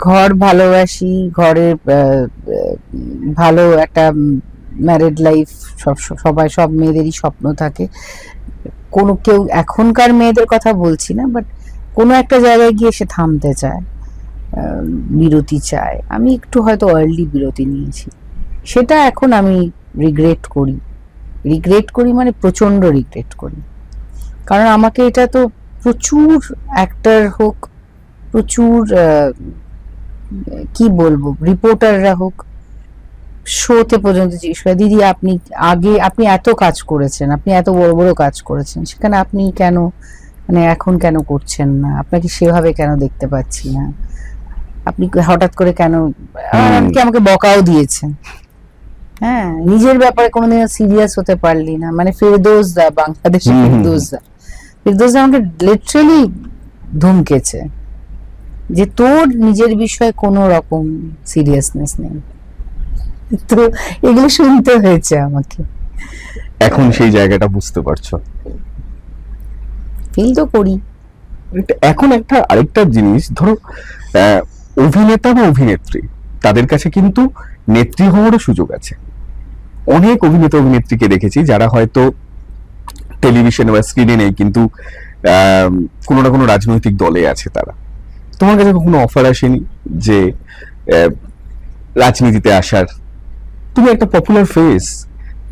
ঘর ভালোবাসি, ঘরের ভালো একটা ম্যারিড লাইফ, সব মেয়েদেরই স্বপ্ন থাকে। কোনো কেউ এখনকার মেয়েদের কথা বলছি না, বাট কোনো একটা জায়গায় গিয়ে সে থামতে চায়, বিরতি চায়। আমি একটু হয়তো আর্লি বিরতি নিয়েছি, সেটা এখন আমি রিগ্রেট করি মানে প্রচন্ড রিগ্রেট করি। কারণ আমাকে এটা তো প্রচুর অ্যাক্টর হোক, প্রচুর কি বলবো রিপোর্টাররা হোক, শোতে পর্যন্ত জিজ্ঞেস করে, দিদি আপনি এত কাজ করেছেন, আপনি এত বড় বড় কাজ করেছেন, সেখানে আপনি কেন মানে এখন কেন করছেন না, আপনাকে সেভাবে কেন দেখতে পাচ্ছি না, আপনি হঠাৎ করে কেন, এমনকি আমাকে বকাও দিয়েছেন। হ্যাঁ, নিজের ব্যাপারে কোনোদিন সিরিয়াস হতে পারলি না, মানে ফেরদৌসদা, বাংলাদেশে ফেরদৌসদা আমাকে লিটারালি ধমকেছে যে তোর নিজের বিষয়ে কোনো রকম সিরিয়াসনেস নেই। তো এগুলো শুনতে হয়েছে আমাকে। এখন সেই জায়গাটা বুঝতে পারছো? ফিল তো করি। এখন আরেকটা জিনিস ধরো, অভিনেতা বা অভিনেত্রী, তাদের কাছে কিন্তু নেত্রী হওয়ারও সুযোগ আছে। অনেক অভিনেতা অভিনেত্রীকে দেখেছি যারা হয়তো টেলিভিশনে বা স্ক্রিনে নেই, কিন্তু কোনো না কোনো রাজনৈতিক দলে আছে তারা। তোমার কাছে কখনো অফার আসেনি যে রাজনীতিতে আসার? তুমি একটা পপুলার ফেস,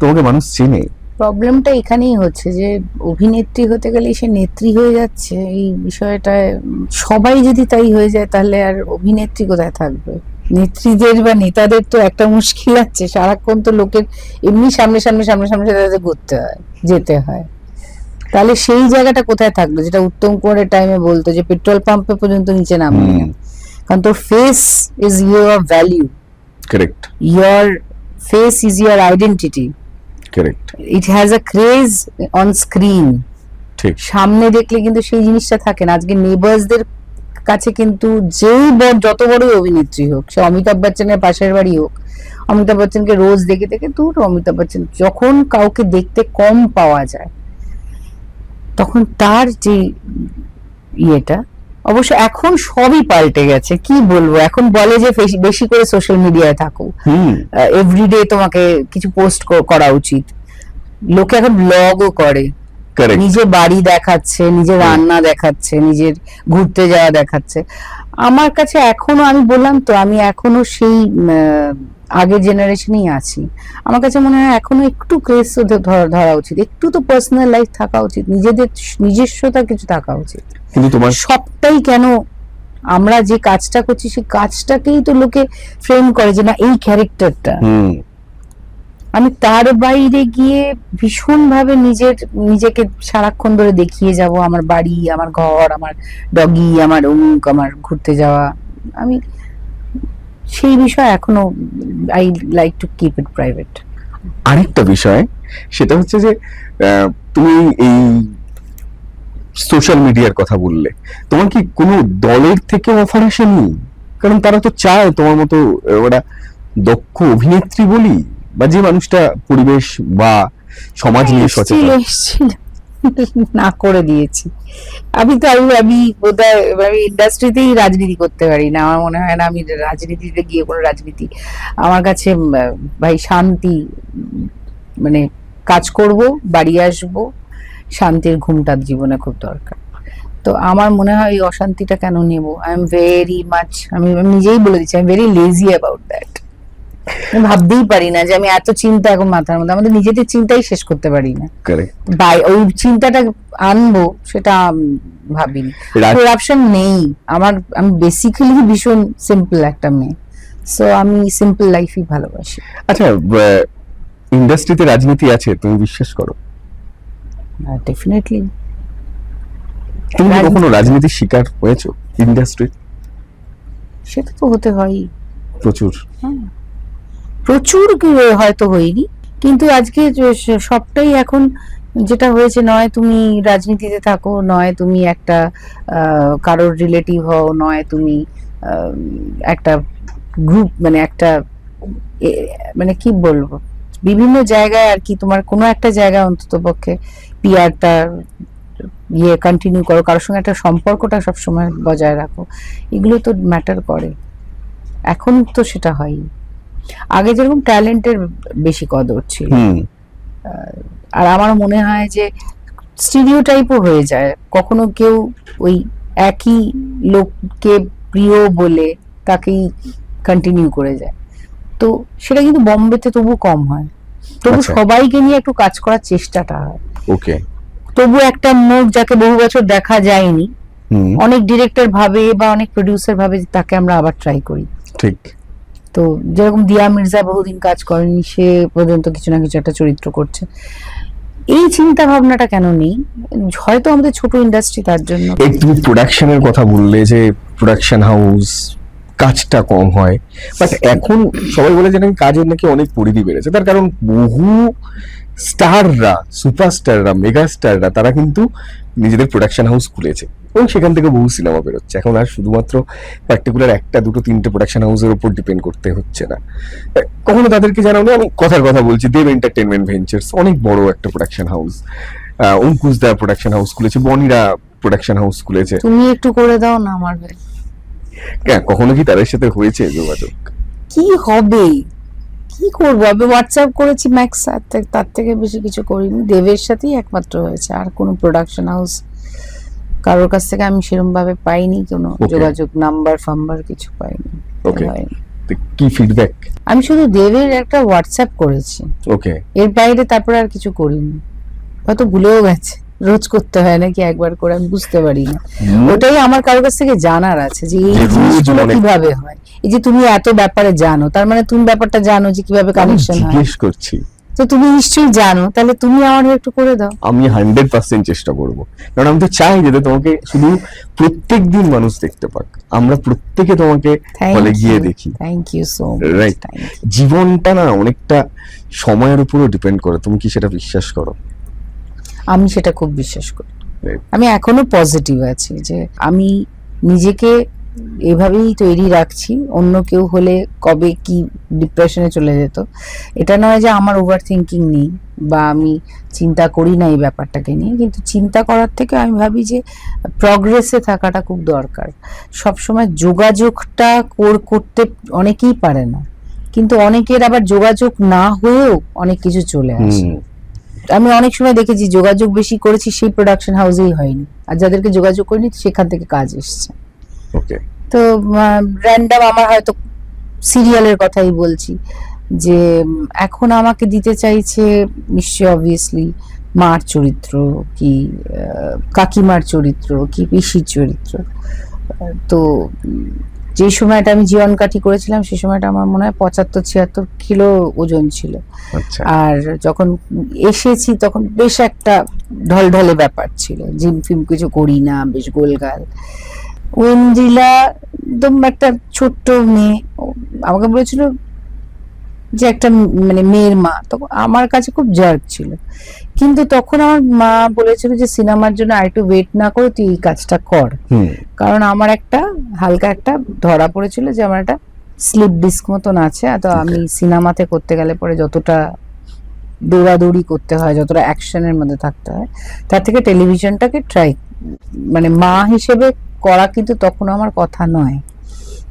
তোমাকে মানুষ চেনে। প্রবলেমটা এখানেই হচ্ছে যে অভিনেত্রী হতে গেলে সে নেত্রী হয়ে যাচ্ছে, এই বিষয়টায় সবাই যদি তাই হয়ে যায় তাহলে আর অভিনেত্রী কোথায় থাকবে? নেত্রীদের বা নেতাদের তো একটা মুশকিল আছে, সারাক্ষণ তো লোকের এমনি সামনে সামনে তাদের ঘুরতে হয়, যেতে হয়। তাহলে সেই জায়গাটা কোথায় থাকলো, যেটা উত্তম কুমারের টাইমে বলতো যে পেট্রোল পাম্পে পর্যন্ত নিচে নামবি না, কারণ তোর face is your value, correct, your face is your identity, correct, it has a craze on screen. ঠিক, সামনে দেখলে কিন্তু সেই জিনিসটা থাকে না। আজকে নেবার্সদের কাছে কিন্তু যত বড়ই অভিনেত্রী হোক, সে অমিতাভ বচ্চনের পাশের বাড়ি হোক, অমিতাভ বচ্চনকে রোজ দেখে দেখে দূর অমিতাভ বচ্চন, যখন কাউকে দেখতে কম পাওয়া যায় তখন তার যে ইয়েটা, অবশ্য এখন সবই পাল্টে গেছে, কি বলবো, এখন বলে যে বেশি করে সোশ্যাল মিডিয়ায় থাকো, এভরিডে তোমাকে কিছু পোস্ট করা উচিত। লোকে এখন ব্লগও করে, কারেক্ট, নিজের বাড়ি দেখাচ্ছে, নিজের রান্না দেখাচ্ছে, নিজের ঘুরতে যাওয়া দেখাচ্ছে। আমার কাছে এখনো, আমি বললাম তো, আমি এখনো সেই আগের জেনারেশনেই আছি। আমার কাছে মনে হয় এখনো একটু ক্রেজ ধরা উচিত, একটু তো পার্সোনাল লাইফ থাকা উচিত, নিজস্বতা কিছু থাকা উচিত। কিন্তু তোমার সবটাই কেন, আমরা যে কাজটা করছি সেই কাজটাকেই তো লোকে ফ্রেম করে যে না এই ক্যারেক্টারটা, আমি তার বাইরে গিয়ে ভীষণ ভাবে নিজেকে সারাক্ষণ ধরে দেখিয়ে যাব, আমার বাড়ি, আমার ঘর, আমার ডগি, আমার অমুক, আমার ঘুরতে যাওয়া, আমি সেই বিষয় এখনো I like to keep it private. আরেকটা বিষয়, সেটা হচ্ছে যে তুমি এই সোশ্যাল মিডিয়ার কথা বললে, তোমার কি কোনো দলের থেকে অফার আসেনি? কারণ তারা তো চায় তোমার মতো ওরা দক্ষ অভিনেত্রী বলি, বা যে মানুষটা পরিবেশ বা সমাজ নিয়ে সচেতন। এসেছিল, না করে দিয়েছি। আমি বোধহয় আমি ইন্ডাস্ট্রিতেই রাজনীতি করতে পারি না, আমার মনে হয় না আমি রাজনীতিতে গিয়ে কোনো রাজনীতি, আমার কাছে ভাই শান্তি, মানে কাজ করব, বাড়ি আসব, শান্তির ঘুমটা জীবনে খুব দরকার। তো আমার মনে হয় এই অশান্তিটা কেন নেব, আই এম ভেরি মাচ, আমি নিজেই বলে দিচ্ছি, I am very lazy about that. আমি ভাবতেই পারি না যে আমি এত চিন্তা এখন মাথার মধ্যে, আমাদের নিজেদের চিন্তাই শেষ করতে পারি না, ওই চিন্তাটা আনবো সেটা ভাবিনি। করাপশন নেই আমার, আমি বেসিক্যালি ভীষণ সিম্পল একটা মেয়ে, সো আমি সিম্পল লাইফই ভালোবাসি। আচ্ছা, ইন্ডাস্ট্রিতে রাজনীতি আছে, তুমি বিশ্বাস করো? ডেফিনেটলি। তুমি কি কখনো রাজনীতির শিকার হয়েছো ইন্ডাস্ট্রি? সেটা তো হতে হয়ই, প্রচুর, প্রচুর হয়তো হয়নি, কিন্তু আজকে সবটাই এখন যেটা হয়েছে, নয় তুমি রাজনীতিতে থাকো, নয় তুমি একটা কারোর রিলেটিভ হও, নয় তুমি একটা গ্রুপ, মানে একটা মানে কি বলবো, বিভিন্ন জায়গায় আর কি, তোমার কোনো একটা জায়গায় অন্তত পক্ষে পিআরটা কন্টিনিউ করো, কারোর সঙ্গে একটা সম্পর্কটা সবসময় বজায় রাখো, এগুলো তো ম্যাটার করে। এখন তো সেটা হয়ই, আগে যেরকম ট্যালেন্টের বেশি কদর ছিল, আর আমার মনে হয় যে স্টিরিওটাইপও হয়ে যায়, কখনো কেউ ওই একই লোককে প্রিয় বলে তাকেই কন্টিনিউ করে যায়, তো সেটা কিন্তু বম্বেতে তবু কম হয়, তবু সবাইকে নিয়ে একটু কাজ করার চেষ্টাটা হয়। ওকে, তবু একটা মুখ যাকে বহু বছর দেখা যায়নি, অনেক ডিরেক্টর ভাবে বা অনেক প্রডিউসার ভাবে তাকে আমরা আবার ট্রাই করি। ঠিক, তো যেরকম দিয়া মির্জা বহুদিন কাজ করেনি, সে পর্যন্ত কিছু না কিছু একটা চরিত্র করছে, এই চিন্তা ভাবনাটা কেন নেই? হয়তো আমাদের ছোট ইন্ডাস্ট্রি তার জন্য। তুমি প্রোডাকশনের কথা বললে যে প্রোডাকশন হাউস কাজটা কম হয়, বাট এখন সবাই বলে যে নাকি কাজের নাকি অনেক পরিধি বেড়েছে, তার কারণ বহু স্টাররা, সুপারস্টাররা, মেগা স্টাররা তারা কিন্তু নিজেদের প্রোডাকশন হাউস খুলেছে এবং সেখান থেকে বহু সিনেমা বেরোচ্ছে। এখন আর শুধুমাত্র পার্টিকুলার একটা দুটো তিনটে প্রোডাকশন হাউসের উপর ডিপেন্ড করতে হচ্ছে না। কখনো তাদেরকে জানানো, আমি কথার কথা বলছি, দেব এন্টারটেনমেন্ট ভেঞ্চার্স অনেক বড় একটা প্রোডাকশন হাউস, অঙ্কুশ দা প্রোডাকশন হাউস খুলেছে, বনিরা প্রোডাকশন হাউস খুলেছে। তুমি একটু করে দাও না আমার ভাই। কখনো কি তাদের সাথে হয়েছে যোগাযোগ? কি হবে, কি করবো, আমি হোয়াটসঅ্যাপ করেছি ম্যাক্স, তার থেকে বেশি কিছু করিনি। দেবের সাথেই একমাত্র হয়েছে, আর কোনো প্রোডাকশন হাউস কারোর কাছ থেকে আমি সেরকম ভাবে পাইনি, কোনো যোগাযোগ নাম্বার ফাম্বার কিছু পাইনি। কি ফিডব্যাক? আমি শুধু দেবের একটা হোয়াটসঅ্যাপ করেছি, ওকে, এর বাইরে তারপর আর কিছু করিনি, হয়তো ভুলেও গেছে, রোজ করতে হয় নাকি একবার করে, আমি বুঝতে পারি না। ওটাই আমার কারোর কাছ থেকে জানার আছে যে এই জিনিসগুলো কিভাবে হয়। এই যে তুমি এত ব্যাপারে জানো, তার মানে তুমি ব্যাপারটা জানো যে কিভাবে কানেকশন হয়। জিজ্ঞেস করছি তো তুমি নিশ্চয়ই জানো, তাহলে তুমি আমার হয়ে একটু করে দাও। আমি 100% চেষ্টা করব, কারণ আমি তো চাই যাতে তোমাকে শুধু প্রত্যেক দিন মানুষ দেখতে পাক, আমরা প্রত্যেকে তোমাকে হলে গিয়ে দেখি। Thank you so Right. Much. জীবনটা না অনেকটা সময়ের উপরও ডিপেন্ড করে, তুমি কি সেটা বিশ্বাস করো? আমি সেটা খুব বিশ্বাস করি। Right. আমি এখনো পজিটিভ আছি যে আমি নিজেকে এভাবেই তৈরি রাখছি। অন্য কেউ হলে কবে কি ডিপ্রেশনে চলে যেত। এটা নয় যে আমার ওভার থিঙ্কিং নেই বা আমি চিন্তা করি না এই ব্যাপারটাকে নিয়ে, কিন্তু চিন্তা করার থেকে আমি ভাবি যে প্রগ্রেসে থাকাটা খুব দরকার। সবসময় যোগাযোগটা করতে অনেকেই পারে না, কিন্তু অনেকের আবার যোগাযোগ না হয়েও অনেক কিছু চলে আসে। আমি অনেক সময় দেখেছি যোগাযোগ বেশি করেছি সেই প্রোডাকশন হাউসেই হয়নি, আর যাদেরকে যোগাযোগ করিনি সেখান থেকে কাজ এসছে। ওকে। তো র্যান্ডম আমার হয়তো সিরিয়ালের কথাই বলছি যে এখন আমাকে দিতে চাইছে নিশ্চয়ই অবভিয়াসলি মার চরিত্র কি কাকিমার চরিত্র কি পিসির চরিত্র। তো যে সময়টা আমি জীবন কাঠি করেছিলাম সেই সময়টা আমার মনে হয় 75-76 কিলো ওজন ছিল। আচ্ছা। আর যখন এসেছি তখন বেশ একটা ঢলঢলে ব্যাপার ছিল, জিম ফিম কিছু করি না, বেশ গোলগাল। ওয়েন্দ্রিলা একদম একটা ছোট্ট মেয়ে, আমাকে বলেছিল যে একটা মানে মেয়ের মা, তখন আমার কাছে খুব জার্ক ছিল। কিন্তু তখন আমার মা বলেছিল যে সিনেমার জন্য আরেকটু ওয়েট না করে তুই এই কাজটা কর, কারণ আমার একটা হালকা একটা ধরা পড়েছিল যে আমার একটা স্লিপ ডিস্ক মতন আছে। তো আমি সিনেমাতে করতে গেলে পরে যতটা দৌড়াদৌড়ি করতে হয়, যতটা অ্যাকশনের মধ্যে থাকতে হয়, তার থেকে টেলিভিশনটাকে ট্রাই মানে মা হিসেবে করা কিন্তু তখন আমার কথা নয়।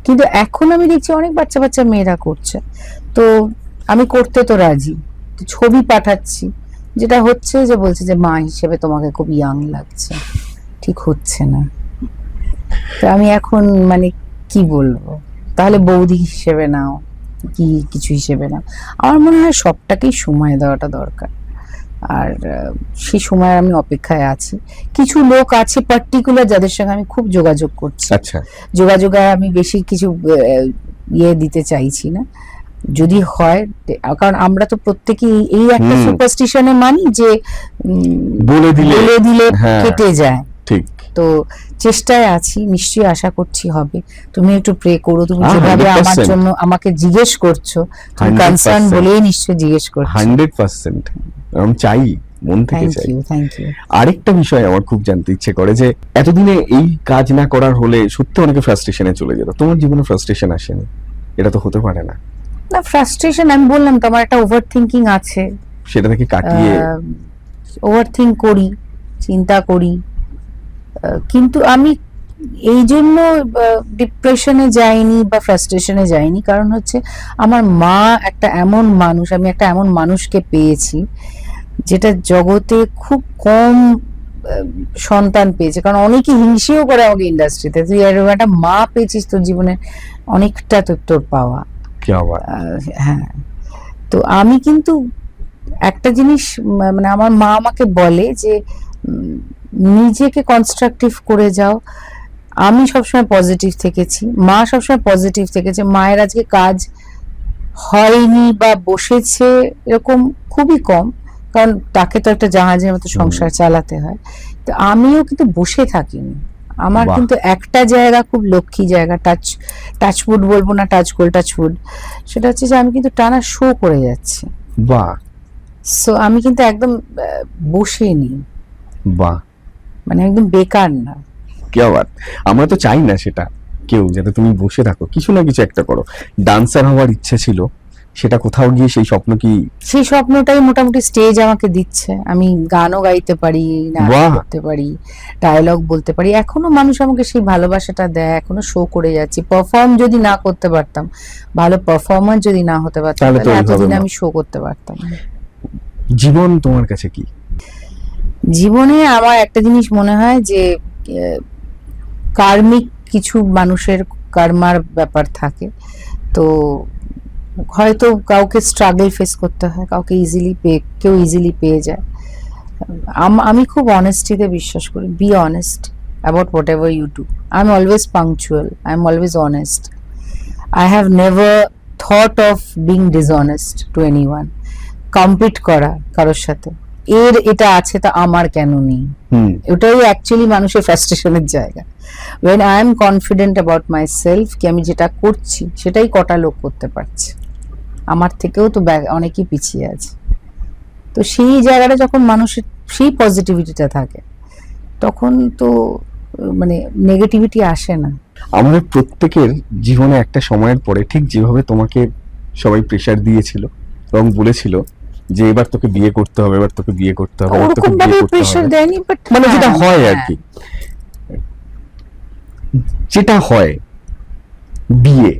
কিন্তু এখন আমি দেখছি অনেক বাচ্চা বাচ্চা মেয়েরা করছে, তো আমি করতে তো রাজি। তো ছবি পাঠাচ্ছি, যেটা হচ্ছে যে বলছে যে মা হিসেবে তোমাকে খুব ইয়াং লাগছে, ঠিক হচ্ছে না। তো আমি এখন মানে কি বলবো, তাহলে বৌদি হিসেবে নাও কি কিছু হিসেবে নাও। আমার মনে হয় সবটাকেই সময় দেওয়াটা দরকার, আর সেই সময় আমি অপেক্ষায় আছি। কিছু লোক আছে পার্টিকুলার যাদের সঙ্গে আমি খুব যোগাযোগ করছি। আচ্ছা। যোগাযোগে আমি বেশি কিছু ইয়ে দিতে চাইছি না, যদি হয়, কারণ আমরা তো প্রত্যেকেই এই একটা সুপারস্টিশনে মানি যে বলে দিলে হ্যাঁ, কেটে যায়। ঠিক। তো চেষ্টায় আছি, নিশ্চয়ই আশা করছি হবে। তুমি একটু প্রে করো, তুমি হ্যাঁ, যেভাবে আমার 100% জন্য আমাকে জিজ্ঞেস করছো, তুমি 100% কনসার্ন বলেই নিশ্চয়ই জিজ্ঞেস করছো। 100% আমি চাই, মন থেকে চাই। Thank you. আরেকটা বিষয় আমার খুব জানতে ইচ্ছে করে যে এতদিনে এই কাজ না করার হলে সত্যি অনেকে ফ্রাস্ট্রেশনে চলে যেত, তোমার জীবনে ফ্রাস্ট্রেশন আসেনি? এটা তো হতে পারে না। না, ফ্রাস্ট্রেশন আমি বললাম তো আমার একটা ওভার থিঙ্কিং আছে, সেটা থেকে কাটিয়ে ওভার থিঙ্ক করি, চিন্তা করি, কিন্তু আমি এই জন্য ডিপ্রেশনে যাইনি বা ফ্রাস্ট্রেশনে যাইনি, কারণ হচ্ছে আমার মা একটা এমন মানুষ, আমি একটা এমন মানুষকে পেয়েছি যেটা জগতে খুব কম সন্তান পেয়েছে। কারণ অনেকে হিংসেও করে আমাকে ইন্ডাস্ট্রিতে, তুই এরকম একটা মা পেয়েছিস, তোর জীবনে অনেকটা তোর পাওয়া। হ্যাঁ, তো আমি কিন্তু একটা জিনিস মানে আমার মা আমাকে বলে যে নিজেকে কনস্ট্রাকটিভ করে যাও। আমি সবসময় পজিটিভ থেকেছি, মা সবসময় পজিটিভ থেকেছে। মায়ের আজকে কাজ হয়নি বা বসেছে এরকম খুবই কম, কারণ তাকে তো একটা জাহাজের মতো সংসার চালাতে হয়। তো আমিও কিন্তু বসে থাকিনি, আমার কিন্তু একটা জায়গা খুব লক্ষ্মী জায়গা, টাচউড বলবো না, টাচউড, সেটা হচ্ছে যে আমি কিন্তু টানা শো করে যাচ্ছি। বাহ। সো আমি কিন্তু একদম বসেনি, বাহ, মানে একদম বেকার না। কি আবার, আমরা তো চাই না সেটা কেউ, যাতে তুমি বসে থাকো, কিছু না কিছু একটা করো। ডান্সার হওয়ার ইচ্ছে ছিল, সেটা কোথাও গিয়ে সেই স্বপ্ন কি? সেই স্বপ্নটাই মোটামুটি স্টেজ আমাকে দিচ্ছে। আমি গানও গাইতে পারি, নাচ করতে পারি, ডায়লগ বলতে পারি। এখনো মানুষ আমাকে সেই ভালোবাসাটা দেয়, এখনো শো করে যাচ্ছি। পারফর্ম যদি না করতে পারতাম, ভালো পারফর্মার যদি না হতে পারতাম, তাহলে এতদিন আমি শো করতে পারতাম। জীবন তোমার কাছে কি? জীবনে আমার একটা জিনিস মনে হয় যে কার্মিক কিছু মানুষের কর্মার ব্যাপার থাকে, তো হয়তো কাউকে স্ট্রাগল ফেস করতে হয়, কাউকে কেউ ইজিলি পেয়ে যায়। আমি খুব অনেস্টিতে বিশ্বাস করি। Be honest about whatever you do. I am always punctual, I am always honest. I have never thought of being dishonest to anyone, compete করা কারোর সাথে, এটা আছে তা আমার কেন নেই, হুম ওটাই অ্যাকচুয়ালি মানুষের ফ্রাস্ট্রেশনের জায়গা। when I am confident about myself কি আমি যেটা করছি সেটাই কটা লোক করতে পারছে, আমার থেকেও তো অনেকেই পিছিয়ে আছে। তো সেই জায়গাটা যখন মানুষের সেই পজিটিভিটিটা থাকে তখন তো মানে নেগেটিভিটি আসে না। আমাদের প্রত্যেকের জীবনে একটা সময়ের পরে ঠিক যেভাবে তোমাকে সবাই প্রেসার দিয়েছিল এবং বলেছিল যে এবার তোকে বিয়ে করতে হবে, এবার তোকে বিয়ে করতে হবে, এবার তোকে ওরকম বিয়ে ভাবে করতে প্রেশার হবে, দেয়নি, বাট মানে যেটা হয় আর কি, যেটা হয় বিয়ে,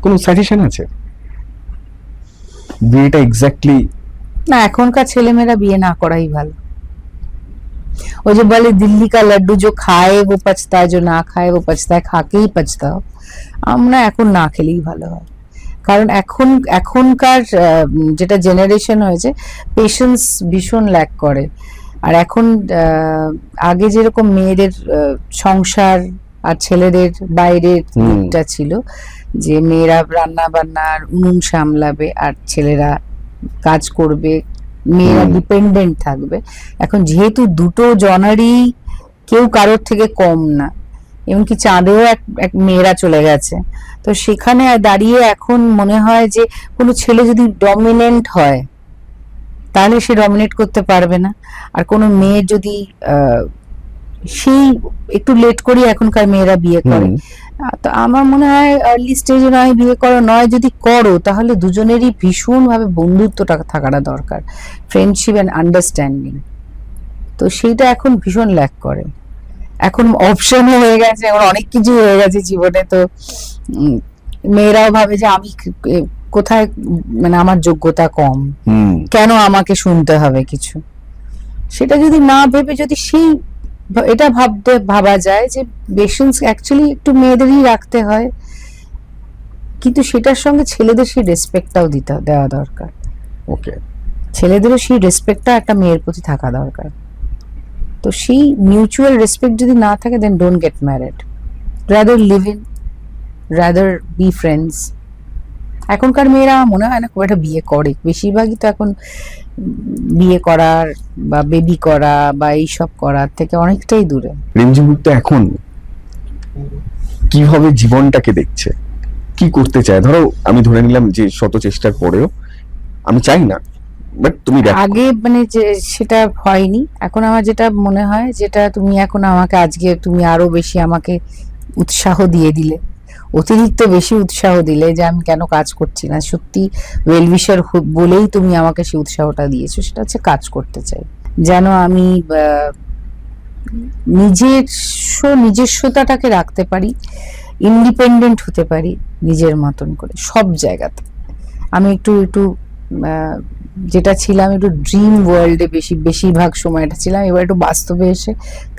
কোনো সাজেশন আছে বিয়েটা এক্স্যাক্টলি? না, এখনকার ছেলেমেয়েরা বিয়ে না করাই ভালো। ওই যে বলে দিল্লি কা লাড্ডু जो খায় वो पछताए, जो না খায় वो पछताए, খাকেই পছতাও। আমরা এখন না খেলেই ভালো হয়, কারণ এখনকার যেটা জেনারেশন হয়েছে পেশেন্স ভীষণ ল্যাক করে। আর এখন আগে যেরকম মেয়েদের সংসার আর ছেলেদের বাইরের দিকটা ছিল, যে মেয়েরা রান্না বান্নার উনুন সামলাবে আর ছেলেরা কাজ করবে, মেয়েরা ডিপেন্ডেন্ট থাকবে। এখন যেহেতু দুটো জনারই কেউ কারোর থেকে কম না, এমনকি চাঁদেও এক মেয়েরা চলে গেছে, তো সেখানে দাঁড়িয়ে এখন মনে হয় যে কোনো ছেলে যদি ডমিনেন্ট হয় তাহলে সে ডমিনেট করতে পারবে না, আর কোনো মেয়ে যদি সেই একটু লেট করে এখনকার মেয়েরা বিয়ে করে। তো আমার মনে হয় আর্লি স্টেজে নয় বিয়ে করো, নয় যদি করো তাহলে দুজনেরই ভীষণ ভাবে বন্ধুত্বটা থাকাটা দরকার, ফ্রেন্ডশিপ এন্ড আন্ডারস্ট্যান্ডিং। তো সেইটা এখন ভীষণ ল্যাক করে। এখন অপশনও হয়ে গেছে, এখন অনেক কিছু হয়ে গেছে জীবনে, তো মেয়েরাও ভাবে যে আমি কোথায়, মানে আমার যোগ্যতা কম, কেন আমাকে শুনতে হবে কিছু। সেটা যদি না ভেবে যদি সেই এটা ভাবা যায় যে পেশেন্স অ্যাকচুয়ালি একটু মেয়েদেরই রাখতে হয়, কিন্তু সেটার সঙ্গে ছেলেদের সেই রেসপেক্টটাও দেওয়া দরকার। ওকে, ছেলেদেরও সেই রেসপেক্টটা একটা মেয়ের প্রতি থাকা দরকার। তো সেই মিউচুয়াল রেসপেক্ট যদি না থাকে then don't get married, rather live in, rather be friends. এখনকার মেয়েরা মনে হয় না খুব একটা বিয়ে করে, বেশিরভাগই তো এখন বিয়ে করার বা বেবি করা বা এইসব করার থেকে অনেকটাই দূরে। রিমঝিম গুপ্তা এখন কিভাবে জীবনটাকে দেখছে, কি করতে চায়? ধরো আমি ধরে নিলাম যে শত চেষ্টার পরেও আমি চাই না, বাট তুমি দেখো আগে মানে যে সেটা হয়নি, এখন আমার যেটা মনে হয়, যেটা তুমি এখন আমাকে আজকে তুমি আরো বেশি আমাকে উৎসাহ দিয়ে দিলে, অতিরিক্ত বেশি উৎসাহ দিলে যে আমি কেন কাজ করছি না, সত্যি ওয়েলউইশার বলেই তুমি আমাকে সেই উৎসাহটা দিয়েছো, সেটা হচ্ছে কাজ করতে চাই যেন আমি নিজস্বতাটাকে রাখতে পারি, ইন্ডিপেন্ডেন্ট হতে পারি নিজের মতন করে সব জায়গাতে। আমি একটু যেটা ছিলাম একটু ড্রিম ওয়ার্ল্ডে বেশিরভাগ সময়টা ছিলাম, এবার একটু বাস্তবে এসে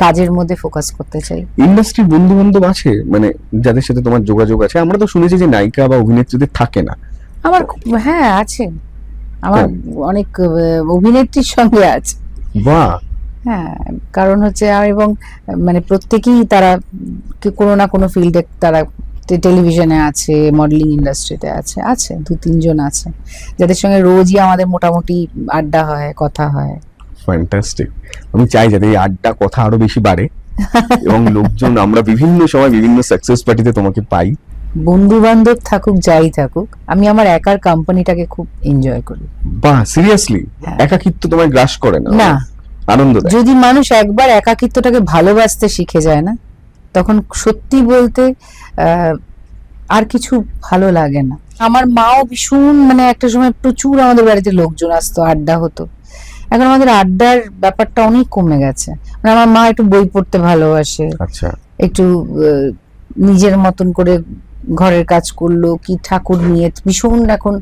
কাজের মধ্যে ফোকাস করতে চাই। ইন্ডাস্ট্রির বন্ধু বান্ধব আছে মানে যাদের সাথে তোমার যোগাযোগ আছে? আমরা তো শুনেছি যে নায়িকা বা অভিনেত্রীদের থাকে না। আমার হ্যাঁ আছে, আমার অনেক অভিনেত্রীর সঙ্গে আছে। বাহ। হ্যাঁ, কারণ হচ্ছে এবং মানে প্রত্যেকেই তারা কোনো না কোনো ফিল্ডে, তারা টেলিভিশনে আছে, মডেলিং ইন্ডাস্ট্রিতে আছে 2-3 জন আছে যাদের সঙ্গে রোজই আমাদের মোটামুটি আড্ডা হয়, কথা হয়। ফ্যান্টাস্টিক। আমি চাই যাতে এই আড্ডা কথা আরো বেশি বাড়ে এবং লোকজন, আমরা বিভিন্ন সময় বিভিন্ন সাকসেস পার্টিতে তোমাকে পাই। বন্ধু বান্ধব থাকুক যাই থাকুক, আমি আমার একার কোম্পানিটাকে খুব এনজয় করি। বাহ, সিরিয়াসলি? একাকিত্ব তোমায় গ্রাস করে না? না, আনন্দ দেয়। যদি মানুষ একবার একাকিত্বটাকে ভালোবাসতে শিখে যায় না, তখন সত্যি বলতে আর কিছু ভালো লাগে না। আমার মাও ভীষণ, মানে একটা সময় প্রচুর আমাদের বাড়িতে লোকজন আসতো, আড্ডা হতো। এখন আমাদের আড্ডার ব্যাপারটা অনেক কমে গেছে। মানে আমার মা একটু বই পড়তে ভালোবাসে, আচ্ছা, একটু নিজের মতন করে ঘরের কাজ করলো, কি ঠাকুর নিয়ে ভীষণ এখন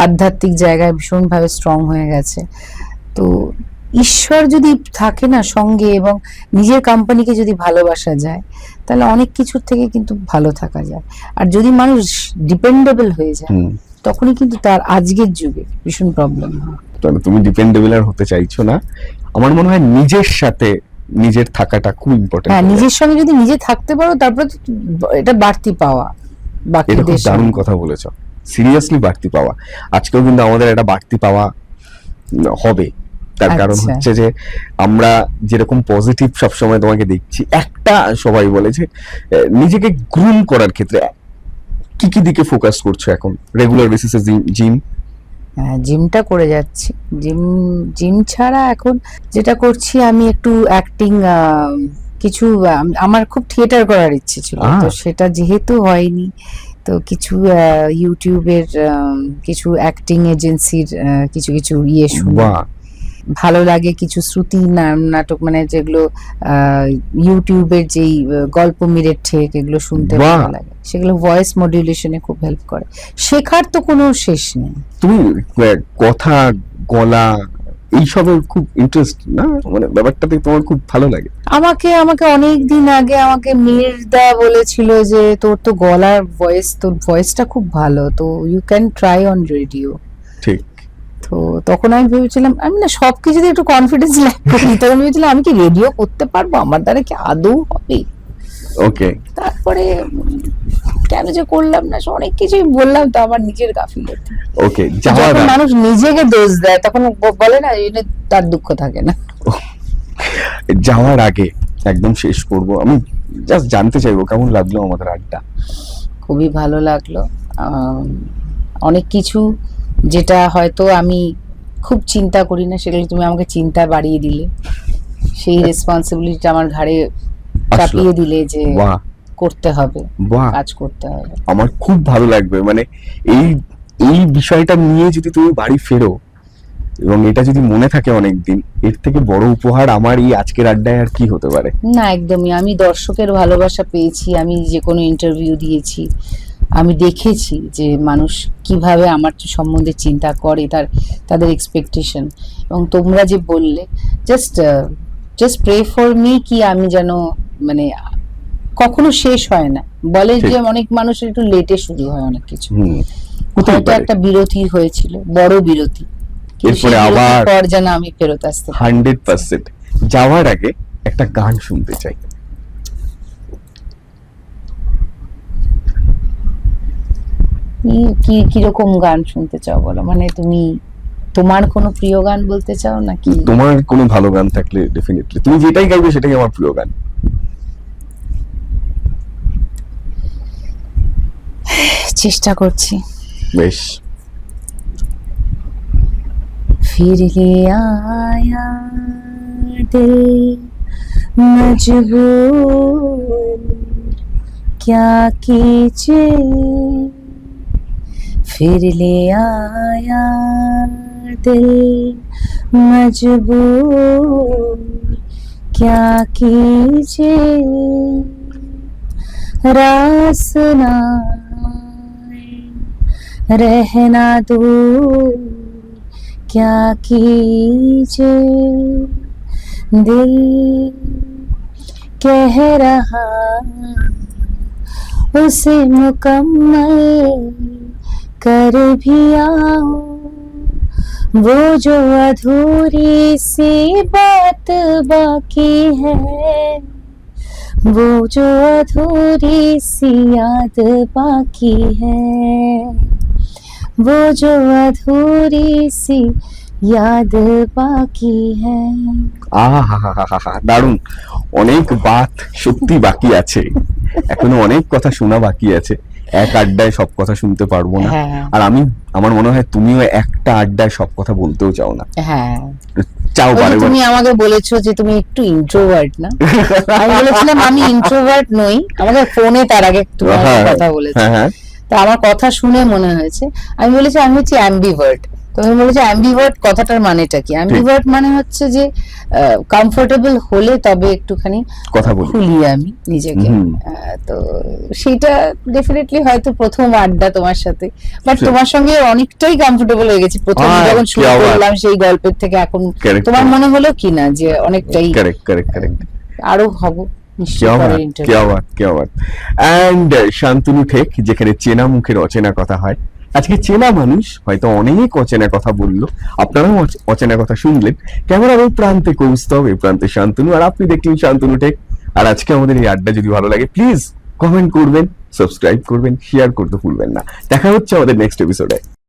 আধ্যাত্মিক জায়গায় ভীষণ ভাবে স্ট্রং হয়ে গেছে। তো ঈশ্বর যদি থাকে না সঙ্গে, এবং নিজের কোম্পানিকে যদি ভালোবাসা যায়, তাহলে অনেক কিছুর থেকে কিন্তু ভালো থাকা যায়। আর যদি মানুষ ডিপেন্ডেবল হয়ে যায়, তখনই কিন্তু তার আজকের যুগে ভীষণ প্রবলেম হয়। তাহলে তুমি ডিপেন্ডেবল আর হতে চাইছো না। আমার মনে হয় নিজের সাথে নিজের থাকাটা খুব ইম্পর্টেন্ট। হ্যাঁ, নিজের সঙ্গে যদি নিজে থাকতে পারো, তারপরে এটা বাড়তি পাওয়া এটা বাকিদের খুব দারুণ সঙ্গে। কথা বলেছো। সিরিয়াসলি বাড়তি পাওয়া। আজকেও কিন্তু আমাদের একটা বাড়তি পাওয়া হবে, তার কারণ আচ্ছা। হচ্ছে যে আমরা যেরকম পজিটিভ সবসময় তোমাকে দেখছি, একটা সবাই বলে যে নিজেকে গ্রুম করার ক্ষেত্রে কি কি দিকে ফোকাস করছো এখন রেগুলার বেসিসে? জিম? হ্যাঁ, জিমটা করে যাচ্ছি। জিম জিম ছাড়া এখন যেটা করছি, আমি একটু অ্যাক্টিং, কিছু আমার খুব থিয়েটার করার ইচ্ছে ছিল, তো সেটা যেহেতু হয়নি, তো কিছু ইউটিউবের কিছু অ্যাক্টিং এজেন্সির কিছু কিছু শুনি, বাহ, ভালো লাগে। কিছু শ্রুতি নাটক, মানে যেগুলো ইউটিউবের যেই গল্প মিরেট ঠেক, এগুলো শুনতে বাহ। ভালো লাগে, সেগুলো ভয়েস মডিউলেশনে খুব হেল্প করে। শেখার তো কোনো শেষ নেই। তুমি কথা, গলা, এইসবের খুব ইন্টারেস্ট না, মানে ব্যাপারটাতে তোমার খুব ভালো লাগে? আমাকে আমাকে অনেক দিন আগে আমাকে মীরদা বলেছিল যে তোর তো গলার ভয়েস, তোর ভয়েসটা খুব ভালো, তো you can try on radio. ঠিক। তো তখন আমি ভেবেছিলাম, আমি না সবকিছুতে একটু কনফিডেন্স লাইক করি, তখন ভেবেছিলাম আমি কি রেডিও করতে পারবো, আমার দ্বারা কি আদৌ হবে? ওকে। তারপরে কেন যে করলাম না, অনেক কিছুই বললাম, তো আমার নিজের গাফিলতি। ওকে, যাওয়ার যখন মানুষ নিজেকে দোষ দেয় তখন বলে না, এটা তার দুঃখ থাকে না। যাওয়ার আগে একদম শেষ করব, আমি জাস্ট জানতে চাইবো কেমন লাগলো আমাদের আড্ডা? খুবই ভালো লাগলো। অনেক কিছু যেটা হয়তো আমি খুব চিন্তা করি না, সেগুলো তুমি আমাকে চিন্তা বাড়িয়ে দিলে, সেই রেসপন্সিবিলিটি আমার ঘাড়ে চাপিয়ে দিলে যে বাহ, করতে হবে, বাহ, কাজ করতে হবে। আমার খুব ভালো লাগবে। মানে এই এই বিষয়টা নিয়ে যদি তুমি বাড়ি ফেরো এবং এটা যদি মনে থাকে অনেকদিন, এর থেকে বড় উপহার আমার এই আজকের আড্ডায় আর কি হতে পারে? না, একদমই। আমি দর্শকের ভালোবাসা পেয়েছি, আমি যে কোনো ইন্টারভিউ দিয়েছি, আমি দেখেছি যে মানুষ কিভাবে আমার সম্বন্ধে চিন্তা করে, তাদের এক্সপেকটেশন। এবং তোমরা যে বললে, জাস্ট প্রে ফর মি, কি আমি যেন, মানে কখনো শেষ হয় না। বলে যে অনেক মানুষের একটু লেটে শুরু হয় অনেক কিছু, হয়তো একটা বিরতি হয়েছিল, বড় বিরতি, এরপরে আবার পর যেন আমি ফেরত আসতে পারি। 100%। যাওয়ার আগে একটা গান শুনতে চাই। কি কিরকম গান শুনতে চাও বলো? মানে তুমি তোমার কোনো প্রিয় গান বলতে চাও নাকি? তোমার কোনো ভালো গান থাকলে ডেফিনেটলি, তুমি যেটাই গাইবে সেটাই আমার প্রিয় গান। চেষ্টা করছি। বেশ। फिर ले आया दिल मजबूर, क्या कीजिए। फिर ले आया दिल मजबूर, क्या कीजिए। रास ना रहना दूर, क्या कीजिए। दिल कह रहा उसे मुकम्मल कर भी आओ, वो जो अधूरी सी बात बाकी है, वो जो अधूरी सी याद बाकी है, वो जो अधूरी सी याद बाकी है। আহা, দারুণ। অনেক বাত সত্যি বাকি আছে, এখনো অনেক কথা শোনা বাকি আছে। এক আড্ডায় সব কথা শুনতে পারবো না। হ্যাঁ। আর আমার মনে হয় তুমিও একটা আড্ডায় সব কথা বলতেও চাও না। হ্যাঁ, চাও বারে বারে। তুমি আমাকে বলেছো যে তুমি একটু ইন্ট্রোভার্ট না, আমি বলেছিলাম আমি ইন্ট্রোভার্ট নই। আমাকে ফোনে তার আগে একটু কথা বলেছে, তা আমার কথা শুনে মনে হয়েছে আমি বলেছি আমি হচ্ছে অ্যাম্বিভার্ট। তো আমি বলেছি অ্যাম্বিভার্ট কথাটার মানেটা কি? অ্যাম্বিভার্ট মানে হচ্ছে যে কমফোর্টেবল হলে তবে একটুখানি কথা বলি, খুলি আমি নিজেকে। তো সেটা ডেফিনেটলি হয়তো প্রথম আড্ডা তোমার সাথে, বাট তোমার সঙ্গে অনেকটাই কমফোর্টেবল হয়ে গেছি। প্রথম যখন শুরু করলাম সেই গল্পের থেকে এখন তোমার মনে হলো কি না যে অনেকটাই আরো হব? শান্তনু ঠেক, যেখানে চেনা মুখের অচেনা কথা হয়। আজকে চেনা মানুষ হয়তো অনেক অচেনা কথা বললো, আপনারাও অচেনা কথা শুনলেন। ক্যামেরার ওই প্রান্তে কৌস্তব, এই প্রান্তে শান্তনু, আর আপনি দেখলেন শান্তনু ঠেক। আর আজকে আমাদের এই আড্ডা যদি ভালো লাগে প্লিজ কমেন্ট করবেন, সাবস্ক্রাইব করবেন, শেয়ার করতে ভুলবেন না। দেখা হচ্ছে আমাদের নেক্সট এপিসোডে।